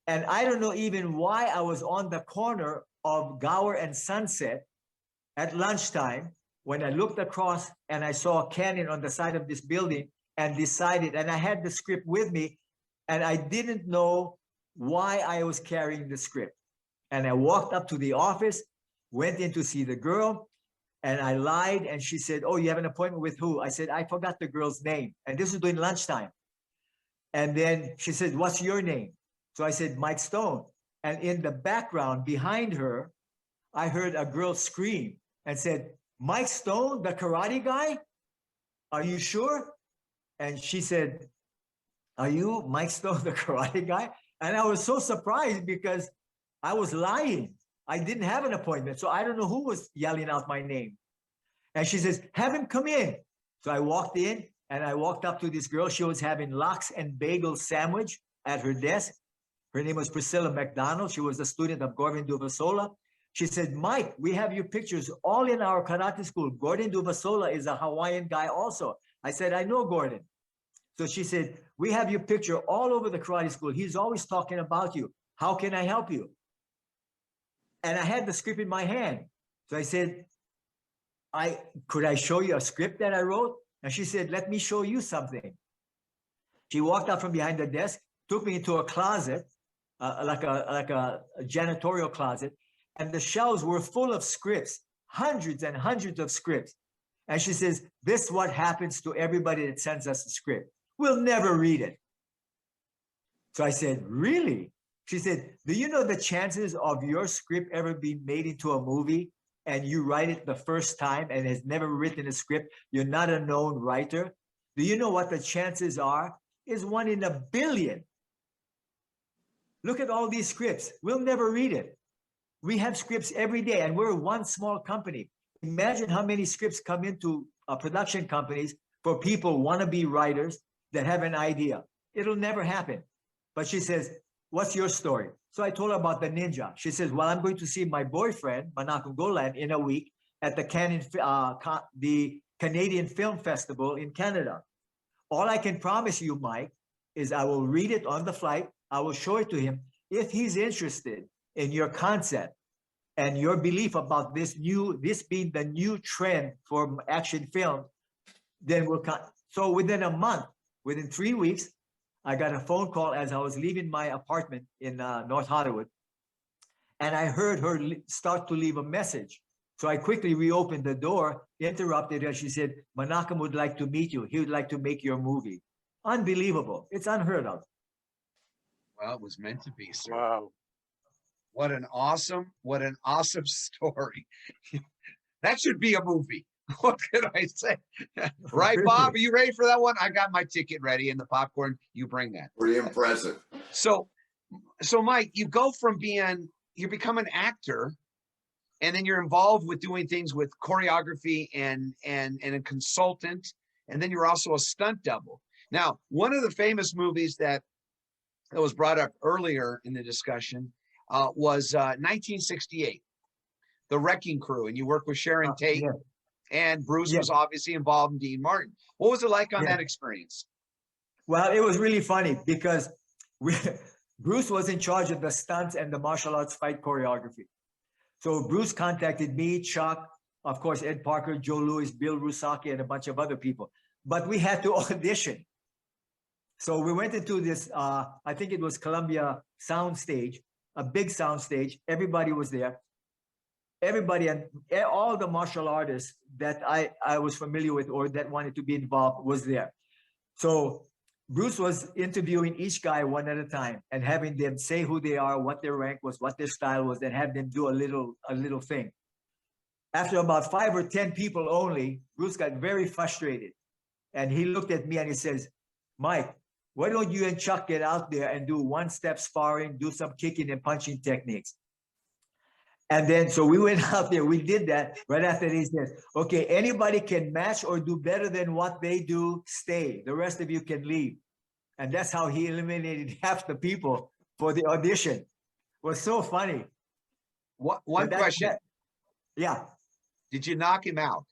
D: And I don't know even why I was on the corner of Gower and Sunset at lunchtime when I looked across and I saw Canon on the side of this building, and decided, and I had the script with me, and I didn't know why I was carrying the script. And I walked up to the office, went in to see the girl, and I lied, and she said, "Oh, you have an appointment with who?" I said, "I forgot the girl's name." And this was during lunchtime. And then she said, "What's your name?" So I said, "Mike Stone." And in the background behind her, I heard a girl scream and said, "Mike Stone, the karate guy? Are you sure?" And she said, "Are you Mike Stone, the karate guy?" And I was so surprised because I was lying. I didn't have an appointment. So I don't know who was yelling out my name. And she says, "Have him come in." So I walked in, and I walked up to this girl. She was having lox and bagel sandwich at her desk. Her name was Priscilla McDonald. She was a student of Gordon Dubasola. She said, "Mike, we have your pictures all in our karate school. Gordon Dubasola is a Hawaiian guy also." I said, "I know Gordon." So she said, "We have your picture all over the karate school. He's always talking about you. How can I help you?" And I had the script in my hand. So I said, could I show you a script that I wrote? And she said, "Let me show you something." She walked out from behind the desk, took me into a closet, like a janitorial closet, and the shelves were full of scripts, hundreds and hundreds of scripts. And she says, "This is what happens to everybody that sends us a script. We'll never read it." So I said, "Really?" She said, "Do you know the chances of your script ever being made into a movie and you write it the first time and has never written a script? You're not a known writer. Do you know what the chances are is 1 in a billion. Look at all these scripts. We'll never read it. We have scripts every day, and we're one small company. Imagine how many scripts come into production companies for people wannabe writers that have an idea. It'll never happen. But she says, what's your story? So I told her about the ninja. She says, well, I'm going to see my boyfriend, Manakong Golan, in a week at the Canadian Film Festival in Canada. All I can promise you, Mike, is I will read it on the flight. I will show it to him. If he's interested in your concept and your belief about this being the new trend for action film, then we'll come. So within a month, within 3 weeks, I got a phone call as I was leaving my apartment in North Hollywood. And I heard her start to leave a message. So I quickly reopened the door, interrupted her. She said, Manakam would like to meet you. He would like to make your movie. Unbelievable. It's unheard of.
A: Well, it was meant to be, sir.
C: Wow.
A: What an awesome story. That should be a movie. What can I say? Right, Bob? Are you ready for that one? I got my ticket ready and the popcorn. You bring that.
B: Pretty impressive.
A: So Mike, you go from you become an actor, and then you're involved with doing things with choreography and a consultant, and then you're also a stunt double. Now, one of the famous movies that was brought up earlier in the discussion was 1968, The Wrecking Crew, and you work with Sharon Tate,
D: Yeah.
A: and Bruce
D: Yeah.
A: was obviously involved in Dean Martin. What was it like on
D: Yeah.
A: that experience?
D: Well, it was really funny because Bruce was in charge of the stunts and the martial arts fight choreography. So Bruce contacted me, Chuck, of course, Ed Parker, Joe Louis, Bill Rusaki, and a bunch of other people. But we had to audition. So we went into this, I think it was Columbia Soundstage, a big soundstage. Everybody was there. Everybody and all the martial artists that I was familiar with or that wanted to be involved was there. So Bruce was interviewing each guy one at a time and having them say who they are, what their rank was, what their style was, and have them do a little thing. After about 5 or 10 people only, Bruce got very frustrated. And he looked at me and he says, Mike, why don't you and Chuck get out there and do one-step sparring, do some kicking and punching techniques? And then, so we went out there, we did that. Right after he said, okay, anybody can match or do better than what they do, stay. The rest of you can leave. And that's how he eliminated half the people for the audition. It was so funny.
A: One question.
D: Yeah.
A: Did you knock him out?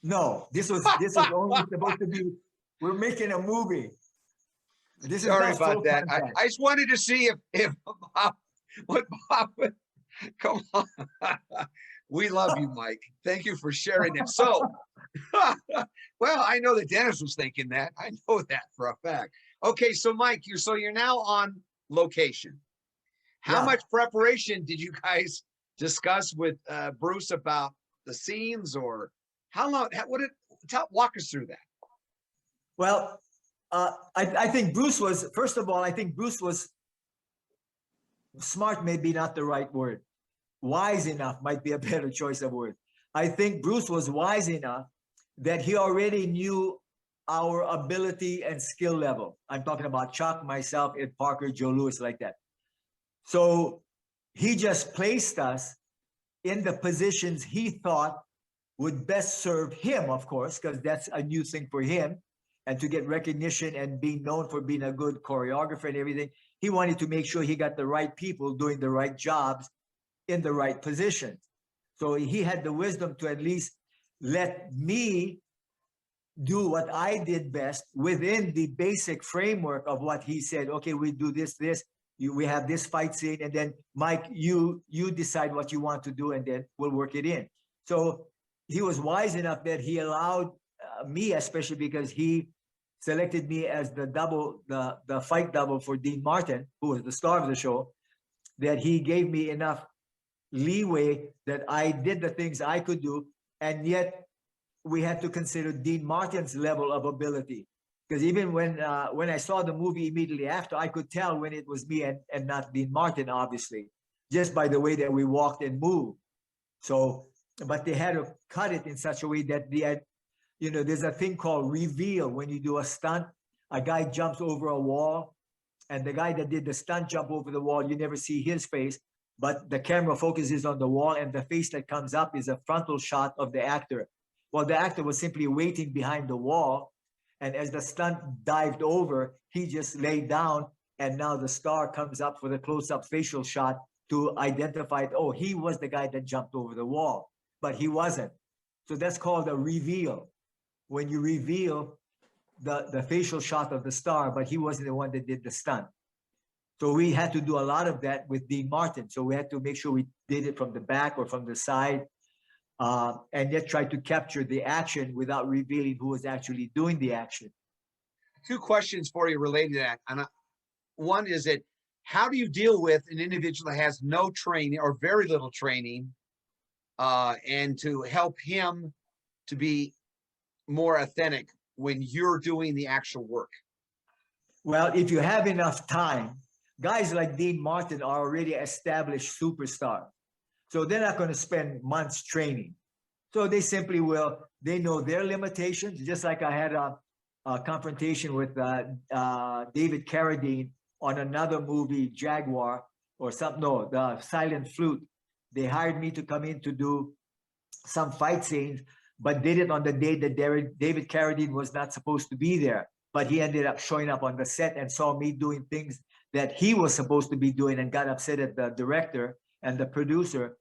D: No, this was only supposed to be, we're making a movie. This is
A: Sorry
D: not
A: about
D: full
A: that.
D: contact.
A: I just wanted to see if Bob, what Bob would, come on. We love you, Mike. Thank you for sharing that. So, well, I know that Dennis was thinking that. I know that for a fact. Okay, so Mike, you're now on location. How
D: Yeah.
A: much preparation did you guys discuss with Bruce about the scenes, or how long? Walk us through that.
D: Well, I think Bruce was, first of all, I think Bruce was smart, maybe not the right word. Wise enough might be a better choice of word. I think Bruce was wise enough that he already knew our ability and skill level. I'm talking about Chuck, myself, Ed Parker, Joe Louis, like that. So he just placed us in the positions he thought would best serve him, of course, because that's a new thing for him. And to get recognition and being known for being a good choreographer and everything, he wanted to make sure he got the right people doing the right jobs in the right positions. So he had the wisdom to at least let me do what I did best within the basic framework of what he said. Okay, we do this, we have this fight scene, and then Mike, you decide what you want to do, and then we'll work it in. So he was wise enough that he allowed me, especially because he selected me as the double, the fight double for Dean Martin, who was the star of the show, that he gave me enough leeway that I did the things I could do, and yet we had to consider Dean Martin's level of ability. Because even when I saw the movie immediately after, I could tell when it was me and not Dean Martin, obviously, just by the way that we walked and moved. So, but they had to cut it in such a way that there's a thing called reveal when you do a stunt, a guy jumps over a wall, and the guy that did the stunt jump over the wall, you never see his face, but the camera focuses on the wall, and the face that comes up is a frontal shot of the actor. Well, the actor was simply waiting behind the wall, and as the stunt dived over, he just laid down, and now the star comes up for the close-up facial shot to identify, oh, he was the guy that jumped over the wall, but he wasn't. So that's called a reveal. When you reveal the facial shot of the star, but he wasn't the one that did the stunt. So we had to do a lot of that with Dean Martin. So we had to make sure we did it from the back or from the side, and yet try to capture the action without revealing who was actually doing the action.
A: Two questions for you related to that. And one is that how do you deal with an individual that has no training or very little training, and to help him to be more authentic when you're doing the actual work?
D: Well, if you have enough time, guys like Dean Martin are already established superstars. So they're not going to spend months training. So they simply will, they know their limitations, just like I had a confrontation with David Carradine on another movie, Jaguar, or something, no, the Silent Flute. They hired me to come in to do some fight scenes, but did it on the day that David Carradine was not supposed to be there. But he ended up showing up on the set and saw me doing things that he was supposed to be doing, and got upset at the director and the producer,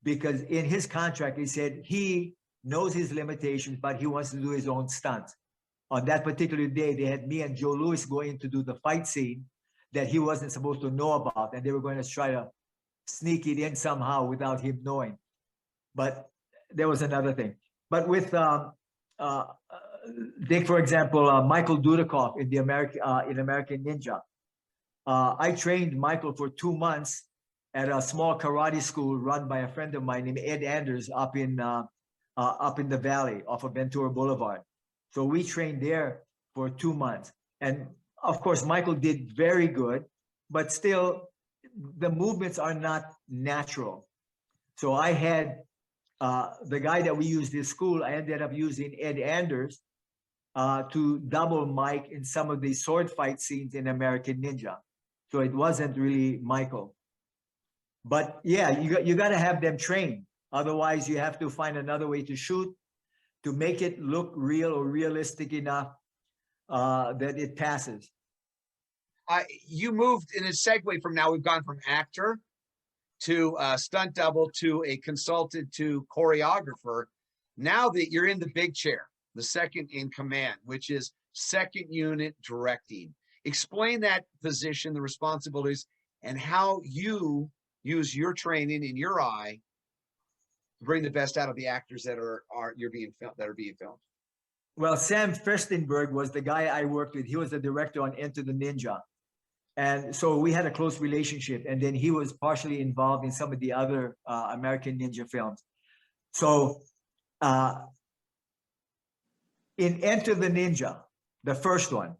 D: because in his contract, he said he knows his limitations, but he wants to do his own stunts. On that particular day, they had me and Joe Louis go in to do the fight scene that he wasn't supposed to know about, and they were going to try to sneak it in somehow without him knowing. But there was another thing. But with take for example Michael Dudikoff in American Ninja. I trained Michael for 2 months at a small karate school run by a friend of mine named Ed Anders up in the valley off of Ventura Boulevard. So we trained there for 2 months, and of course Michael did very good, but still the movements are not natural. So I had the guy that we used in school, I ended up using Ed Anders to double Mike in some of the sword fight scenes in American Ninja. So it wasn't really Michael. But yeah, you got to have them trained. Otherwise, you have to find another way to shoot to make it look real or realistic enough that it passes.
A: You moved in a segue from, now we've gone from actor to stunt double to a consultant to choreographer. Now that you're in the big chair, the second in command, which is second unit directing. Explain that position, the responsibilities, and how you use your training in your eye to bring the best out of the actors that are being filmed.
D: Well, Sam Firstenberg was the guy I worked with. He was the director on Enter the Ninja. And so we had a close relationship. And then he was partially involved in some of the other American Ninja films. So in Enter the Ninja, the first one,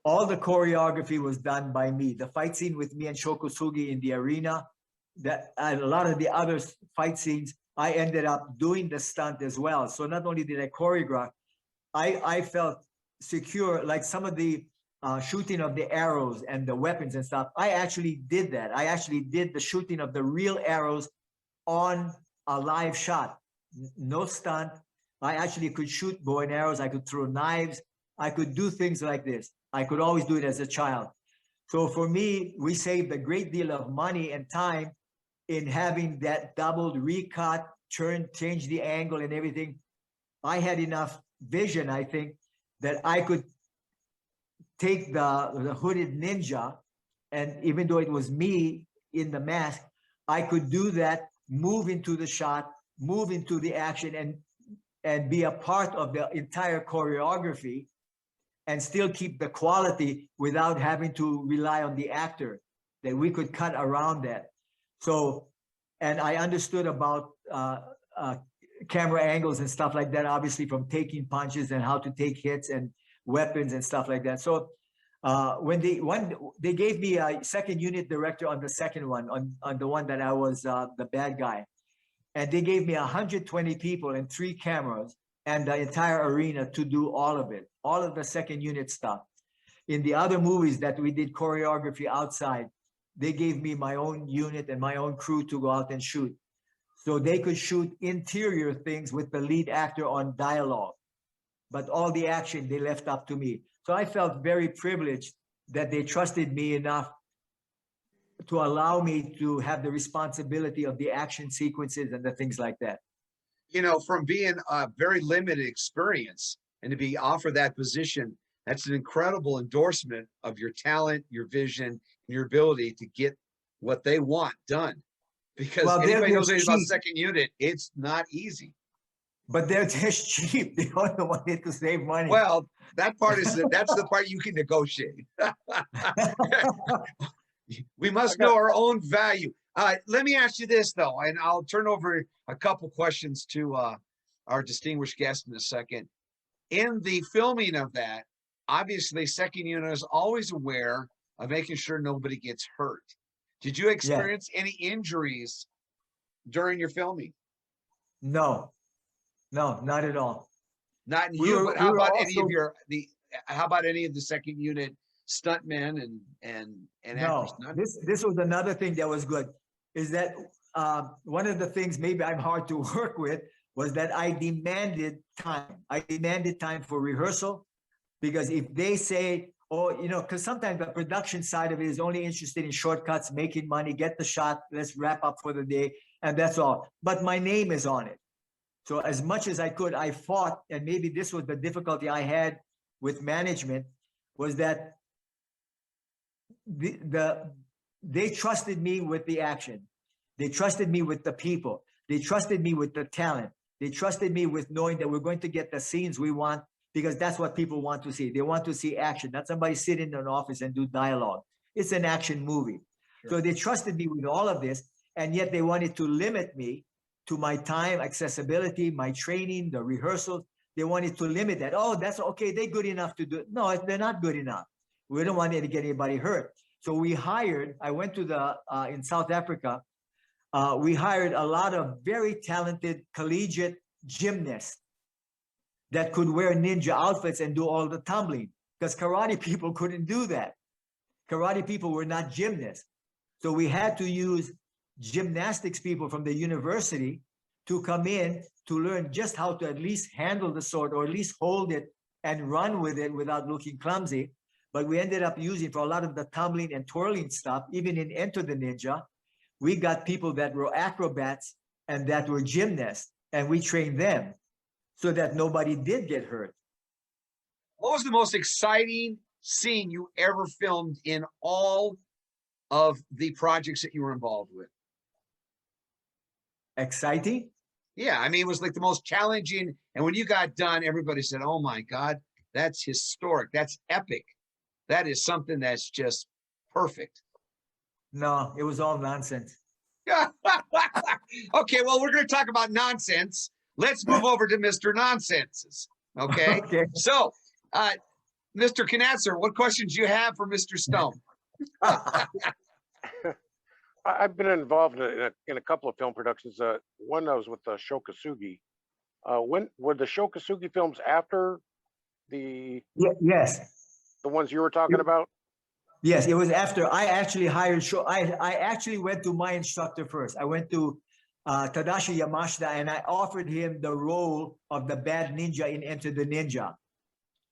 D: all the choreography was done by me. The fight scene with me and Shokosugi in the arena, and a lot of the other fight scenes, I ended up doing the stunt as well. So not only did I choreograph, I felt secure, like some of the shooting of the arrows and the weapons and stuff. I actually did that. I actually did the shooting of the real arrows on a live shot. No stunt. I actually could shoot bow and arrows. I could throw knives. I could do things like this. I could always do it as a child. So for me, we saved a great deal of money and time in having that doubled, recut, change the angle and everything. I had enough vision, I think, that I could take the hooded ninja, and even though it was me in the mask, I could do that, move into the shot, move into the action, and be a part of the entire choreography, and still keep the quality without having to rely on the actor, that we could cut around that. So, and I understood about camera angles and stuff like that, obviously from taking punches and how to take hits and weapons and stuff like that. So when they gave me a second unit director on the second one, on the one that I was the bad guy, and they gave me 120 people and 3 cameras. and the entire arena to do all of it, all of the second unit stuff. In the other movies that we did choreography outside, they gave me my own unit and my own crew to go out and shoot. So they could shoot interior things with the lead actor on dialogue. But all the action they left up to me. So I felt very privileged that they trusted me enough to allow me to have the responsibility of the action sequences and the things like that.
A: You know, from being a very limited experience and to be offered that position, that's an incredible endorsement of your talent, your vision, and your ability to get what they want done. Because
D: Well,
A: anybody
D: they're
A: knows anything about
D: cheap.
A: second unit, it's not easy.
D: But they're just cheap. They only wanted to save money.
A: Well, that part is that's the part you can negotiate. We must know our own value. Let me ask you this though, and I'll turn over a couple questions to our distinguished guest in a second. In the filming of that, obviously, second unit is always aware of making sure nobody gets hurt. Did you experience any injuries during your filming?
D: No, not at all.
A: Not in
D: We
A: you,
D: were-
A: but how
D: we were
A: about any of
D: also-
A: how about any of the second unit stuntmen and actors?
D: No,
A: None?
D: this was another thing that was good, is that one of the things maybe I'm hard to work with was that I demanded time. I demanded time for rehearsal, because if they say, oh, you know, because sometimes the production side of it is only interested in shortcuts, making money, get the shot, let's wrap up for the day, and that's all. But my name is on it. So as much as I could, I fought, and maybe this was the difficulty I had with management, was that they trusted me with the action. They trusted me with the people. They trusted me with the talent. They trusted me with knowing that we're going to get the scenes we want, because that's what people want to see. They want to see action, not somebody sit in an office and do dialogue. It's an action movie.
A: Sure.
D: So they trusted me with all of this, and yet they wanted to limit me to my time, accessibility, my training, the rehearsals. They wanted to limit that. Oh, that's okay. They're good enough to do it. No, they're not good enough. We don't want to get anybody hurt. So we hired, I went to in South Africa, we hired a lot of very talented collegiate gymnasts that could wear ninja outfits and do all the tumbling, because karate people couldn't do that. Karate people were not gymnasts. So we had to use gymnastics people from the university to come in to learn just how to at least handle the sword, or at least hold it and run with it without looking clumsy. But we ended up using, for a lot of the tumbling and twirling stuff, even in Enter the Ninja, we got people that were acrobats and that were gymnasts, and we trained them so that nobody did get hurt.
A: What was the most exciting scene you ever filmed in all of the projects that you were involved with?
D: Exciting?
A: Yeah, I mean, it was like the most challenging. And when you got done, everybody said, oh my God, that's historic. That's epic. That is something that's just perfect.
D: No, it was all nonsense.
A: Okay, well, we're going to talk about nonsense. Let's move over to Mr. Nonsenses. Okay.
D: Okay.
A: So, Mr. Conatser, what questions do you have for Mr. Stone?
C: I've been involved in a couple of film productions. One I was with Shokasugi. When were the Shokasugi films after the
D: Yes.
C: the ones you were talking about?
D: Yes, it was after I actually hired. I actually went to my instructor first. I went to Tadashi Yamashita, and I offered him the role of the bad ninja in Enter the Ninja.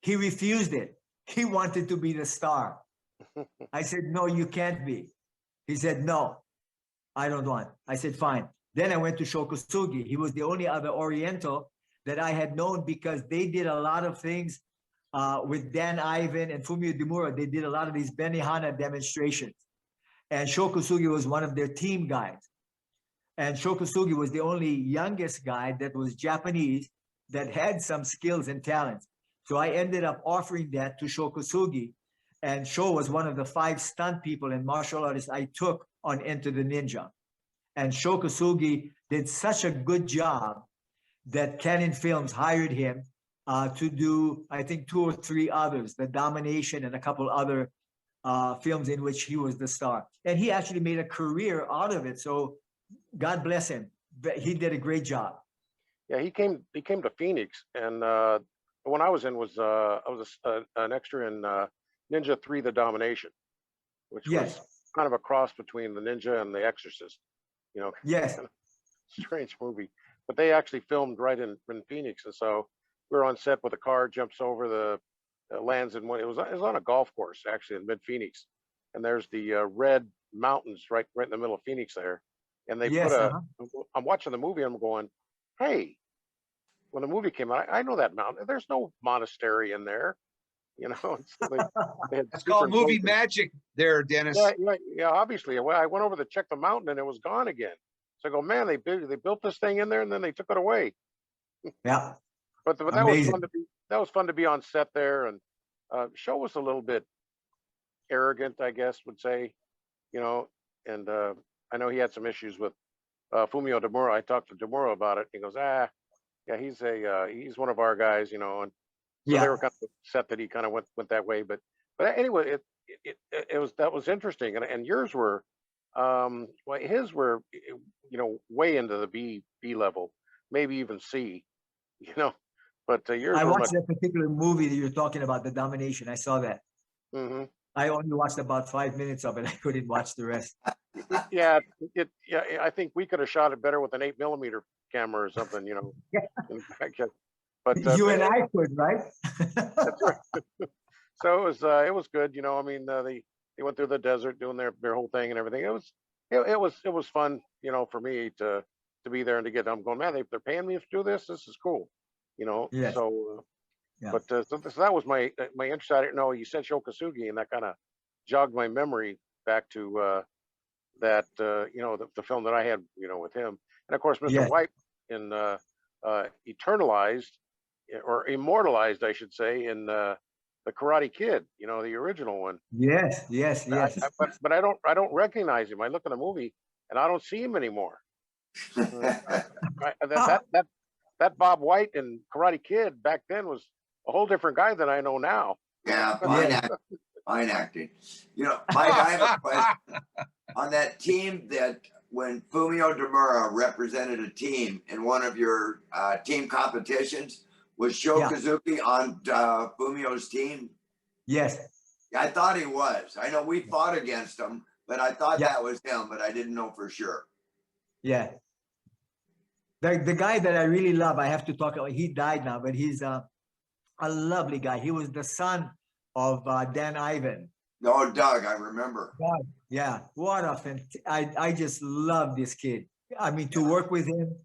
D: He refused it. He wanted to be the star. I said, no, you can't be. He said, no, I don't want. I said, fine. Then I went to Shokasugi. He was the only other Oriental that I had known, because they did a lot of things with Dan Ivan and Fumio Demura. They did a lot of these Benihana demonstrations. And Shokasugi was one of their team guys. And Shokasugi was the only youngest guy that was Japanese that had some skills and talents. So I ended up offering that to Shokasugi. And Sho was one of the 5 stunt people and martial artists I took on Enter the Ninja. And Shokasugi did such a good job that Canon Films hired him to do, I think, 2 or 3 others, The Domination and a couple other films in which he was the star. And he actually made a career out of it. So God bless him. He did a great job.
C: Yeah, he came to Phoenix, and the one I was in was I was an extra in Ninja 3: The Domination, which was
D: Yes,
C: kind of a cross between the Ninja and the Exorcist. You know,
D: yes,
C: kind of strange movie. But they actually filmed right in Phoenix, and so we were on set with a car jumps over the lands in one. It was on a golf course actually in mid Phoenix, and there's the red mountains right in the middle of Phoenix there, and they put
D: yes,
C: a.
D: uh-huh.
C: I'm watching the movie and I'm going, hey, when the movie came out, I know that mountain. There's no monastery in there, you know. So they had
A: That's called movie
C: superimposed it.
A: magic there,
C: Yeah,
A: Dennis.
C: yeah. Obviously, well, I went over to check the mountain and it was gone again. So I go, man, they built this thing in there and then they took it away.
D: Yeah,
C: But that was fun
D: amazing.
C: to be. That was fun to be on set there, and show was a little bit arrogant, I guess, would say, you know. And I know he had some issues with Fumio Demura. I talked to Demura about it. He goes, yeah, he's one of our guys, you know. And so they
D: Yeah,
C: were kind of upset that he kind of went that way. But anyway, it was that was interesting, and yours were, well, his were, you know, way into the B level, maybe even C, you know. But yours
D: I
C: were much.
D: watched that particular movie that you're talking about, The Domination. I saw that.
C: Hmm.
D: I only watched about 5 minutes of it. I couldn't watch the rest.
C: Yeah, yeah. I think we could have shot it better with an 8mm camera or something, you know. in fact, But
D: You and I could, right?
C: that's right. So it was good, you know. I mean, they went through the desert doing their whole thing and everything. It was fun, you know, for me to be there and to get. I'm going, man, they're paying me to do this. This is cool, you know.
D: Yes.
C: So,
D: Yeah.
C: but so that was my interest. I didn't know you said Shokasugi, and that kind of jogged my memory back to that you know, the film that I had, you know, with him, and of course Mr.
D: Yes.
C: White in eternalized or immortalized, I should say, in the Karate Kid, you know, the original one.
D: Yes. Yes. Yes.
C: But I don't recognize him. I look at the movie and I don't see him anymore. That Bob White in Karate Kid back then was a whole different guy than I know now.
B: Yeah,
D: Yeah.
B: fine acting. You know, Mike, I have a question. On that team that when Fumio Demura represented a team in one of your team competitions, was
D: Yeah.
B: Shokazuki on Fumio's team?
D: Yes.
B: I thought he was. I know we fought against him, but I thought
D: Yeah.
B: that was him, but I didn't know for sure.
D: Yeah. The guy that I really love, I have to talk about, he died now, but he's a lovely guy. He was the son of Dan Ivan.
B: Oh, Doug, I remember.
D: God, yeah, what a I just love this kid. I mean, to work with him,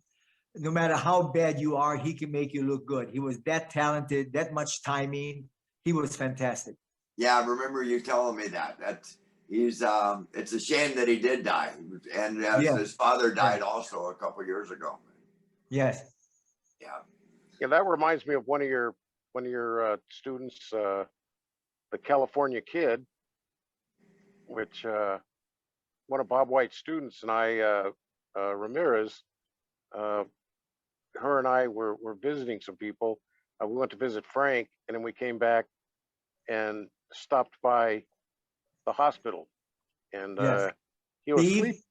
D: no matter how bad you are, he can make you look good. He was that talented, that much timing. He was fantastic.
B: Yeah, I remember you telling me that. He's it's a shame that he did die, and
D: Yeah.
B: his father died also a couple years ago.
D: Yes.
B: Yeah.
C: Yeah, that reminds me of one of your students, the California Kid, which one of Bob White's students and I, Ramirez, her and I were visiting some people. We went to visit Frank, and then we came back and stopped by the hospital, and
D: Yes.
C: he was
D: Steve?
C: asleep.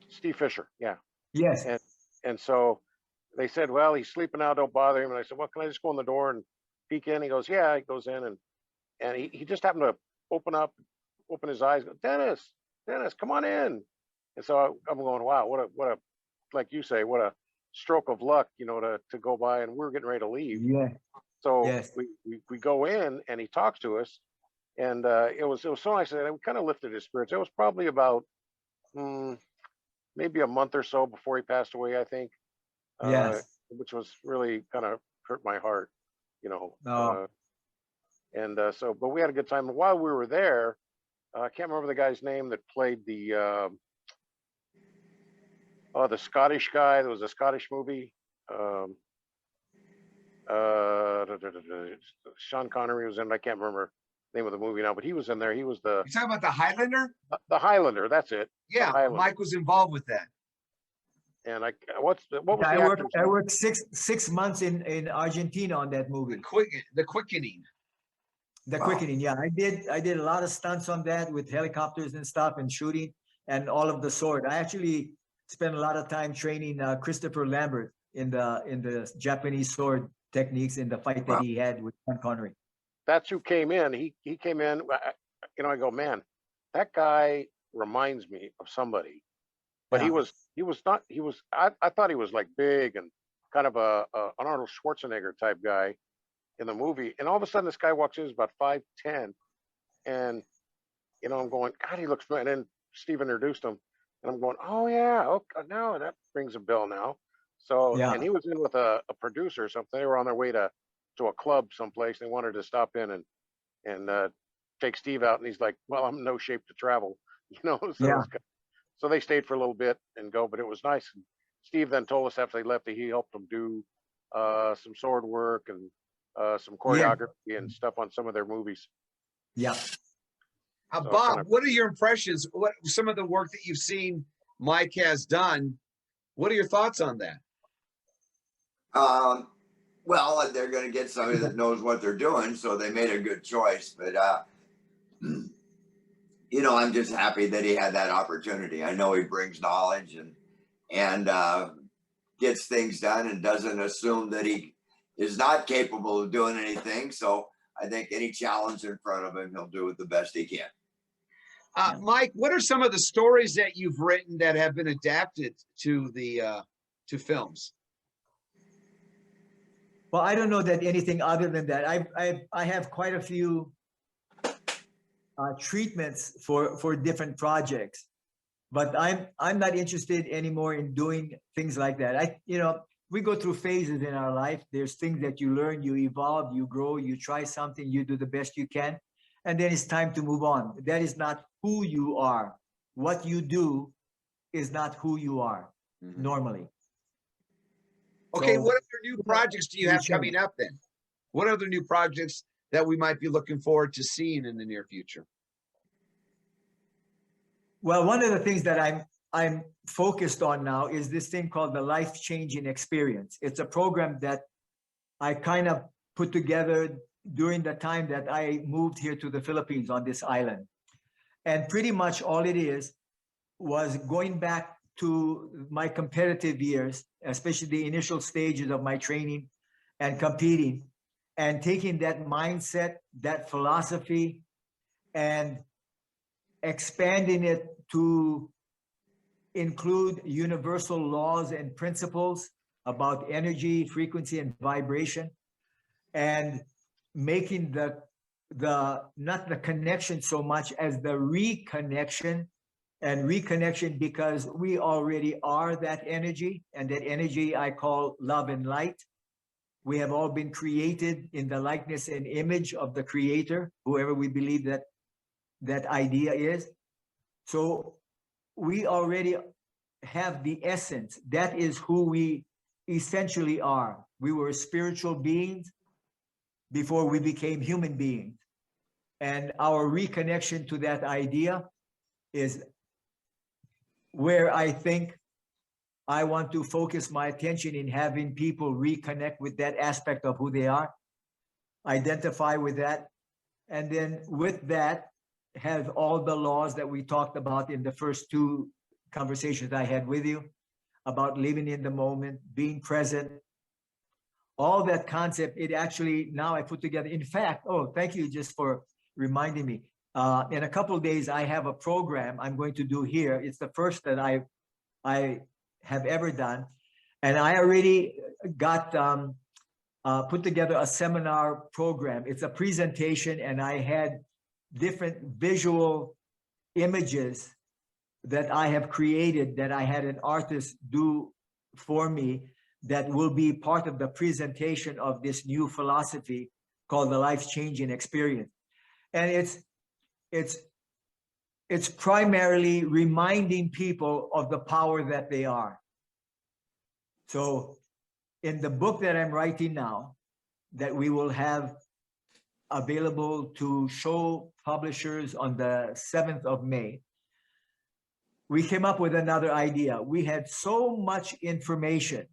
C: Steve Fisher, yeah.
D: Yes.
C: And so they said, well, he's sleeping now, don't bother him. And I said, well, can I just go in the door and peek in? He goes, yeah. He goes in, and he just happened to open his eyes, go, Dennis, come on in. And so I'm going, wow, what a like you say, what a stroke of luck, you know, to go by, and we're getting ready to leave.
D: Yeah.
C: So
D: Yes.
C: we go in and he talks to us, and it was so nice, and it kind of lifted his spirits. It was probably about maybe a month or so before he passed away, I think.
D: Yes.
C: Which was really kind of hurt my heart, you know.
D: No.
C: And so, but we had a good time. And while we were there, I can't remember the guy's name that played the Scottish guy. There was a Scottish movie. Sean Connery was in it. I can't remember the name of the movie now, but he was in there. He was
A: You talking about the Highlander?
C: the Highlander. That's it.
A: Yeah,
C: Highlander.
A: Mike was involved with that.
C: And what was the
D: I
C: actor's name?
D: worked six months in Argentina on that movie.
A: The quickening.
D: The
B: Wow.
D: quickening, yeah. I did a lot of stunts on that with helicopters and stuff and shooting and all of the sword. I actually spent a lot of time training Christopher Lambert, in the Japanese sword techniques in the fight that
B: Wow.
D: he had with Sean Connery.
C: That's who came in. He came in. I go, man, that guy reminds me of somebody. But
D: Yeah.
C: he was not. He was. I thought he was like big and kind of an Arnold Schwarzenegger type guy in the movie. And all of a sudden, this guy walks in, he's about 5'10", and I'm going, God, he looks. And then Steve introduced him, and I'm going, oh yeah, okay, now that rings a bell now. So,
D: Yeah.
C: and he was in with a producer or something. They were on their way to a club someplace. They wanted to stop in and take Steve out, and he's like, well, I'm in no shape to travel, So
D: Yeah.
C: so they stayed for a little bit and go, but it was nice. And Steve then told us after they left that he helped them do some sword work and some choreography and stuff on some of their movies.
D: Yeah.
C: So
A: Bob,
C: kind of-
A: what are your impressions? What some of the work that you've seen Mike has done? What are your thoughts on that?
B: Well, they're going to get somebody that knows what they're doing, so they made a good choice. But I'm just happy that he had that opportunity. I know he brings knowledge and gets things done and doesn't assume that he is not capable of doing anything. So I think any challenge in front of him, he'll do it the best he can.
A: Mike, what are some of the stories that you've written that have been adapted to the to films?
D: Well, I don't know that anything other than that. I have quite a few treatments for different projects, but I'm not interested anymore in doing things like that. We go through phases in our life. There's things that you learn, you evolve, you grow, you try something, you do the best you can, and then it's time to move on. That is not who you are. What you do is not who you are normally.
A: Okay,
D: So-
A: what other new projects do you have coming up then? What other new projects that we might be looking forward to seeing in the near future?
D: Well, one of the things that I'm focused on now is this thing called the Life-Changing Experience. It's a program that I kind of put together during the time that I moved here to the Philippines on this island. And pretty much all it is was going back to my competitive years, especially the initial stages of my training and competing, and taking that mindset, that philosophy, and expanding it to include universal laws and principles about energy, frequency, and vibration, and making the not the connection so much as the reconnection, and reconnection because we already are that energy, and that energy I call love and light. We have all been created in the likeness and image of the Creator, whoever we believe that idea is. So we already have the essence. That is who we essentially are. We were spiritual beings before we became human beings. And our reconnection to that idea is where I think I want to focus my attention in having people reconnect with that aspect of who they are, identify with that, and then with that, have all the laws that we talked about in the first two conversations I had with you about living in the moment, being present. All that concept, it actually now I put together. In fact, thank you just for reminding me. In a couple of days, I have a program I'm going to do here. It's the first that I have ever done. And I already got put together a seminar program. It's a presentation, and I had different visual images that I have created that I had an artist do for me that will be part of the presentation of this new philosophy called the Life-Changing Experience. And it's primarily reminding people of the power that they are. So in the book that I'm writing now, that we will have available to show publishers on the 7th of May, we came up with another idea. We had so much information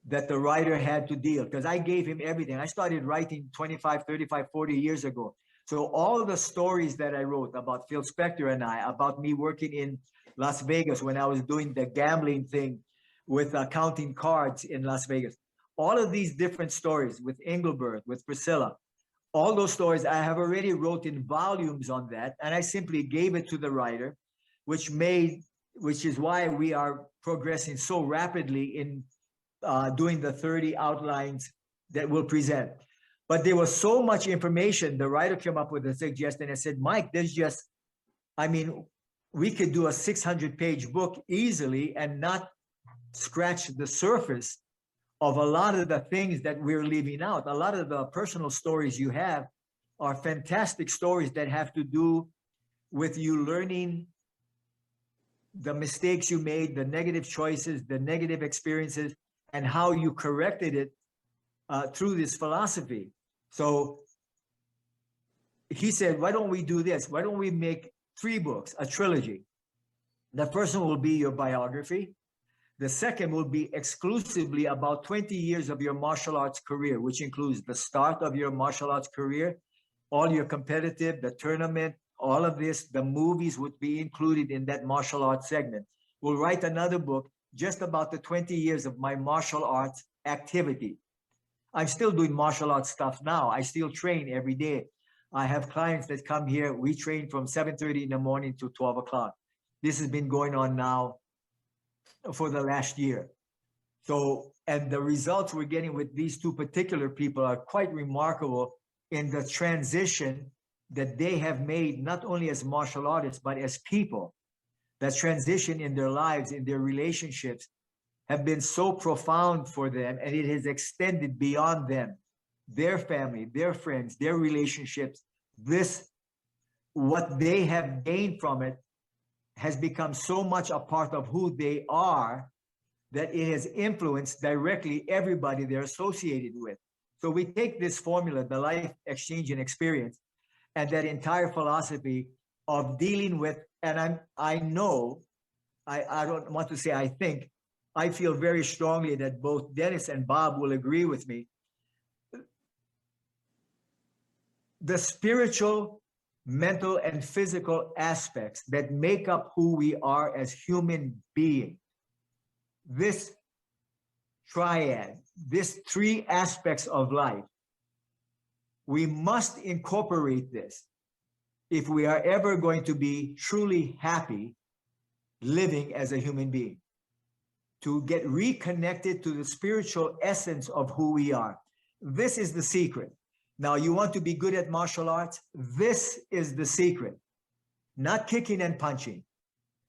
D: that the writer had to deal, because I gave him everything. I started writing 25, 35, 40 years ago. So all the stories that I wrote about Phil Spector and I, about me working in Las Vegas when I was doing the gambling thing with counting cards in Las Vegas. All of these different stories with Engelbert, with Priscilla, all those stories I have already wrote in volumes on that, and I simply gave it to the writer, which is why we are progressing so rapidly in doing the 30 outlines that we'll present. But there was so much information, the writer came up with a suggestion and said, Mike, there's just, I mean, we could do a 600-page book easily and not scratch the surface of a lot of the things that we're leaving out. A lot of the personal stories you have are fantastic stories that have to do with you learning the mistakes you made, the negative choices, the negative experiences, and how you corrected it through this philosophy. So he said, why don't we do this? Why don't we make 3 books, a trilogy? The first one will be your biography. The second will be exclusively about 20 years of your martial arts career, which includes the start of your martial arts career, all your competitive, the tournament, all of this, the movies would be included in that martial arts segment. We'll write another book just about the 20 years of my martial arts activity. I'm still doing martial arts stuff now. I still train every day. I have clients that come here. We train from 7:30 in the morning to 12 o'clock. This has been going on now for the last year. So, and the results we're getting with these 2 particular people are quite remarkable in the transition that they have made, not only as martial artists, but as people. That transition in their lives, in their relationships, have been so profound for them, and it has extended beyond them, their family, their friends, their relationships. This, what they have gained from it, has become so much a part of who they are that it has influenced directly everybody they're associated with. So we take this formula, the life exchange and experience, and that entire philosophy of dealing with, and I know, I don't want to say I think, I feel very strongly that both Dennis and Bob will agree with me. The spiritual, mental, and physical aspects that make up who we are as human beings, this triad, these 3 aspects of life, we must incorporate this if we are ever going to be truly happy living as a human being, to get reconnected to the spiritual essence of who we are. This is the secret. Now, you want to be good at martial arts? This is the secret. Not kicking and punching.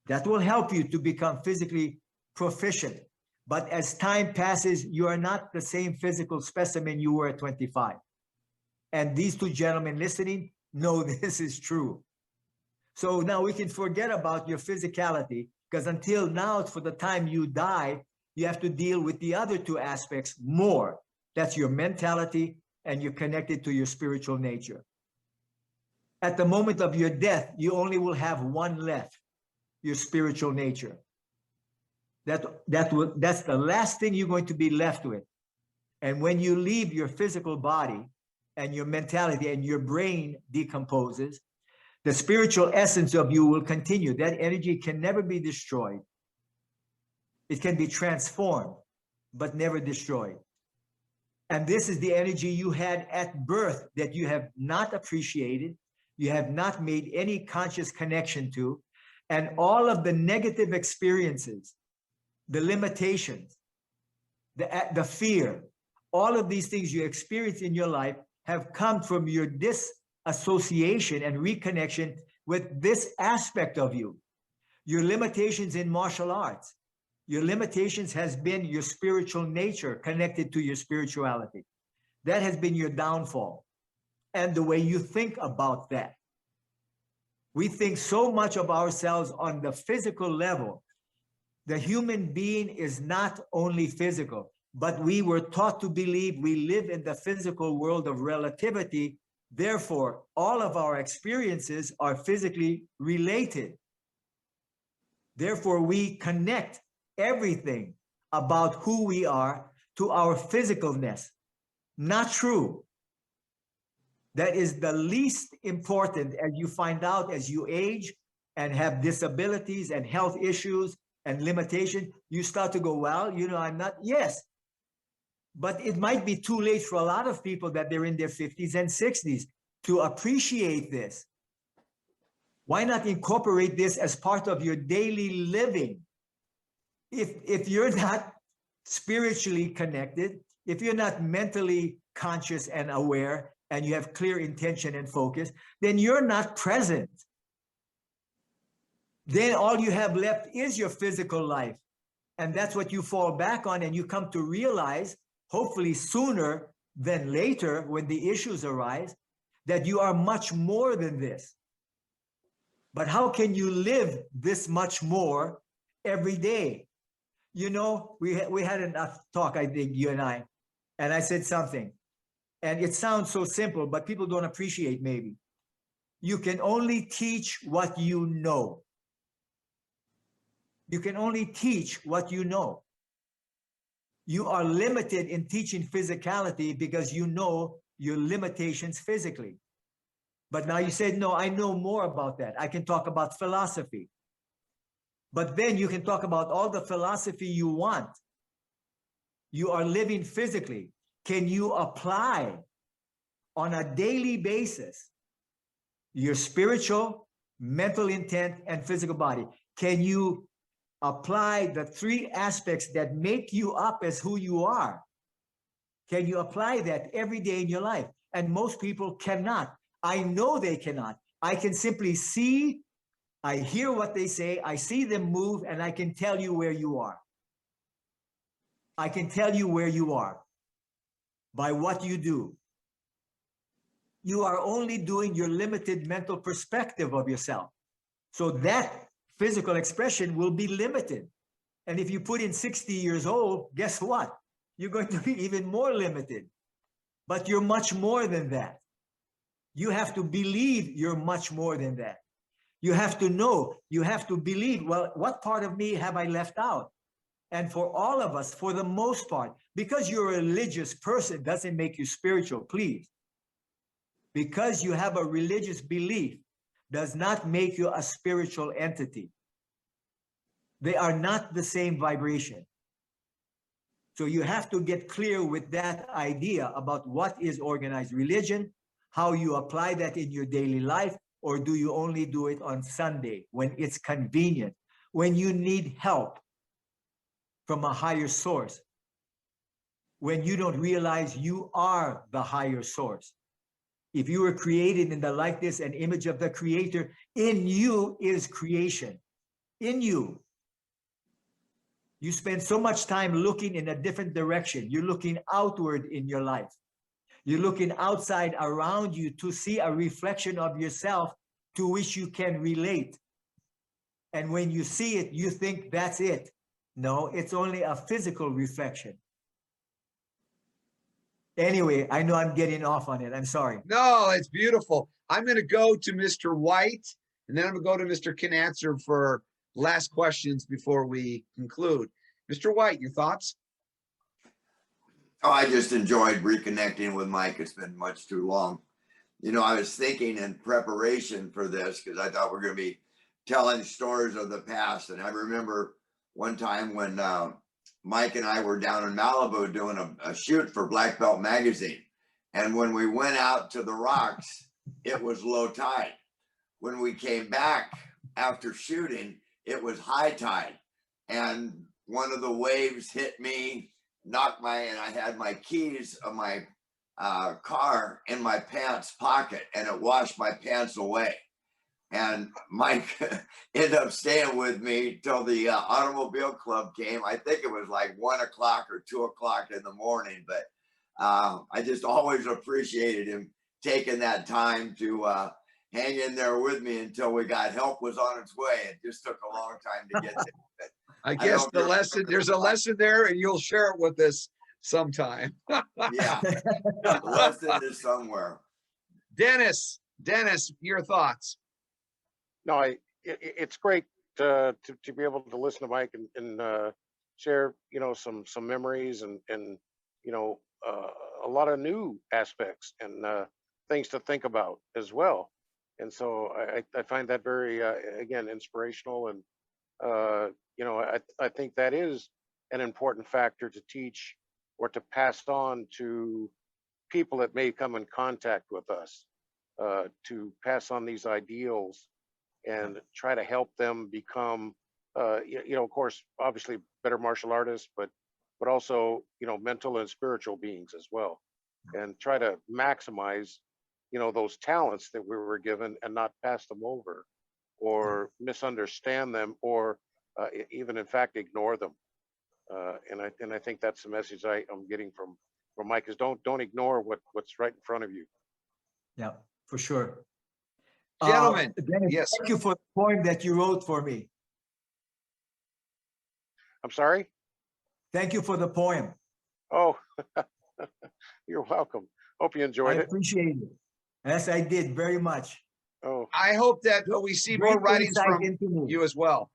D: That will help you to become physically proficient. But as time passes, you are not the same physical specimen you were at 25. And these 2 gentlemen listening know this is true. So now we can forget about your physicality, because until now, for the time you die, you have to deal with the other 2 aspects more. That's your mentality, and you're connected to your spiritual nature. At the moment of your death, you only will have one left, your spiritual nature. That's the last thing you're going to be left with. And when you leave your physical body and your mentality and your brain decomposes, the spiritual essence of you will continue. That energy can never be destroyed. It can be transformed, but never destroyed. And this is the energy you had at birth that you have not appreciated, you have not made any conscious connection to, and all of the negative experiences, the limitations, the fear, all of these things you experience in your life have come from your disassociation and reconnection with this aspect of you. Your limitations in martial arts, your limitations has been your spiritual nature connected to your spirituality. That has been your downfall. And the way you think about that. We think so much of ourselves on the physical level. The human being is not only physical, but we were taught to believe we live in the physical world of relativity. Therefore, all of our experiences are physically related. Therefore, we connect everything about who we are to our physicalness. Not true. That is the least important, as you find out as you age and have disabilities and health issues and limitation, you start to go, well, I'm not, yes. But it might be too late for a lot of people that they're in their 50s and 60s to appreciate this. Why not incorporate this as part of your daily living? If you're not spiritually connected, if you're not mentally conscious and aware, and you have clear intention and focus, then you're not present. Then all you have left is your physical life. And that's what you fall back on, and you come to realize, hopefully sooner than later when the issues arise, that you are much more than this. But how can you live this much more every day? We had a talk, I think, you and I said something, and it sounds so simple, but people don't appreciate maybe. You can only teach what you know. You can only teach what you know. You are limited in teaching physicality because you know your limitations physically. But now you said, no, I know more about that. I can talk about philosophy. But then you can talk about all the philosophy you want. You are living physically. Can you apply on a daily basis your spiritual, mental intent, and physical body? Can you apply the three aspects that make you up as who you are? Can you apply that every day in your life? And most people cannot. I know they cannot. I can simply see, I hear what they say, I see them move, and I can tell you where you are. I can tell you where you are by what you do. You are only doing your limited mental perspective of yourself. So that physical expression will be limited. And if you put in 60 years old, guess what? You're going to be even more limited. But you're much more than that. You have to believe you're much more than that. You have to know, you have to believe, well, what part of me have I left out? And for all of us, for the most part, because you're a religious person doesn't make you spiritual, please. Because you have a religious belief does not make you a spiritual entity. They are not the same vibration. So you have to get clear with that idea about what is organized religion, how you apply that in your daily life, or do you only do it on Sunday when it's convenient, when you need help from a higher source, when you don't realize you are the higher source. If you were created in the likeness and image of the Creator, in you is creation. In you. You spend so much time looking in a different direction. You're looking outward in your life. You're looking outside around you to see a reflection of yourself to which you can relate. And when you see it, you think that's it. No, it's only a physical reflection. Anyway, I know I'm getting off on it. I'm sorry.
A: No, it's beautiful. I'm going to go to Mr. White, and then I'm going to go to Mr. Conatser for last questions before we conclude. Mr. White, your thoughts?
B: Oh, I just enjoyed reconnecting with Mike. It's been much too long. I was thinking in preparation for this, because I thought we're going to be telling stories of the past. And I remember one time when Mike and I were down in Malibu doing a shoot for Black Belt Magazine. And when we went out to the rocks, it was low tide. When we came back after shooting, it was high tide. And one of the waves hit me, and I had my keys of my car in my pants pocket, and it washed my pants away. And Mike ended up staying with me till the automobile club came. I think it was like 1 o'clock or 2 o'clock in the morning, but I just always appreciated him taking that time to hang in there with me until we got help was on its way. It just took a long time to get there. But
A: I guess there's a lesson there, and you'll share it with us sometime.
B: Yeah, the lesson is somewhere.
A: Dennis, your thoughts?
C: No, it's great to be able to listen to Mike and share, some memories and a lot of new aspects and things to think about as well. And so I find that very, again, inspirational and you know, I think that is an important factor to teach or to pass on to people that may come in contact with us, to pass on these ideals and try to help them become, you know, of course, obviously better martial artists, but also, you know, mental and spiritual beings as well, and try to maximize, you know, those talents that we were given and not pass them over or misunderstand them or even in fact ignore them. And I think that's the message I'm getting from Mike is don't ignore what's right in front of you.
D: Yeah, for sure.
A: Gentlemen,
D: Dennis,
A: yes,
D: thank you for the poem that you wrote for me.
C: I'm sorry.
D: Thank you for the poem.
C: Oh, you're welcome. Hope you
D: I
C: enjoyed it.
D: appreciate it. Yes, I did very much.
C: Oh,
A: I hope that we see more
D: Great
A: writings
D: insight
A: from
D: into me.
A: you as well.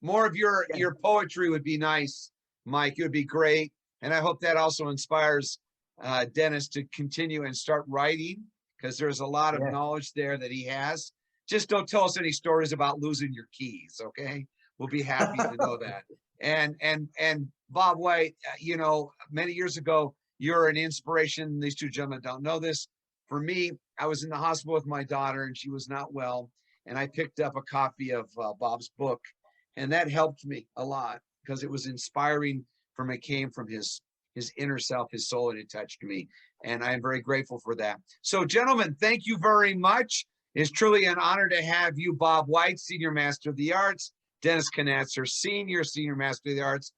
A: More of your
D: Yeah.
A: poetry would be nice, Mike. It would be great. And I hope that also inspires Dennis to continue and start writing, because there's a lot of
D: Yeah.
A: knowledge there that he has. Just don't tell us any stories about losing your keys, okay? We'll be happy to know that. And Bob White, you know, many years ago, you're an inspiration. These two gentlemen don't know this. For me, I was in the hospital with my daughter and she was not well. And I picked up a copy of Bob's book, and that helped me a lot because it was inspiring it came from his inner self, his soul, and it touched me. And I am very grateful for that. So gentlemen, thank you very much. It's truly an honor to have you, Bob White, Senior Master of the Arts, Dennis Conatser, Senior Master of the Arts,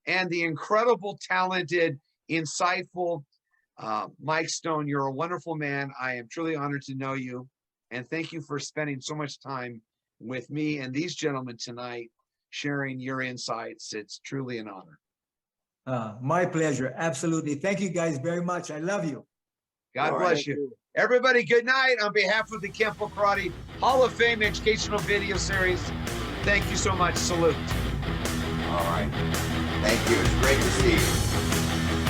A: and the incredible, talented, insightful Mike Stone. You're a wonderful man. I am truly honored to know you. And thank you for spending so much time with me and these gentlemen tonight, sharing your insights. It's truly an honor.
D: My pleasure. Absolutely. Thank you guys very much. I love you.
A: God
B: All
A: bless
B: right.
A: you. Everybody, good night. On behalf of the Kempo Karate Hall of Fame Educational Video Series, thank you so much. Salute.
B: All right. Thank you. It's great to see you.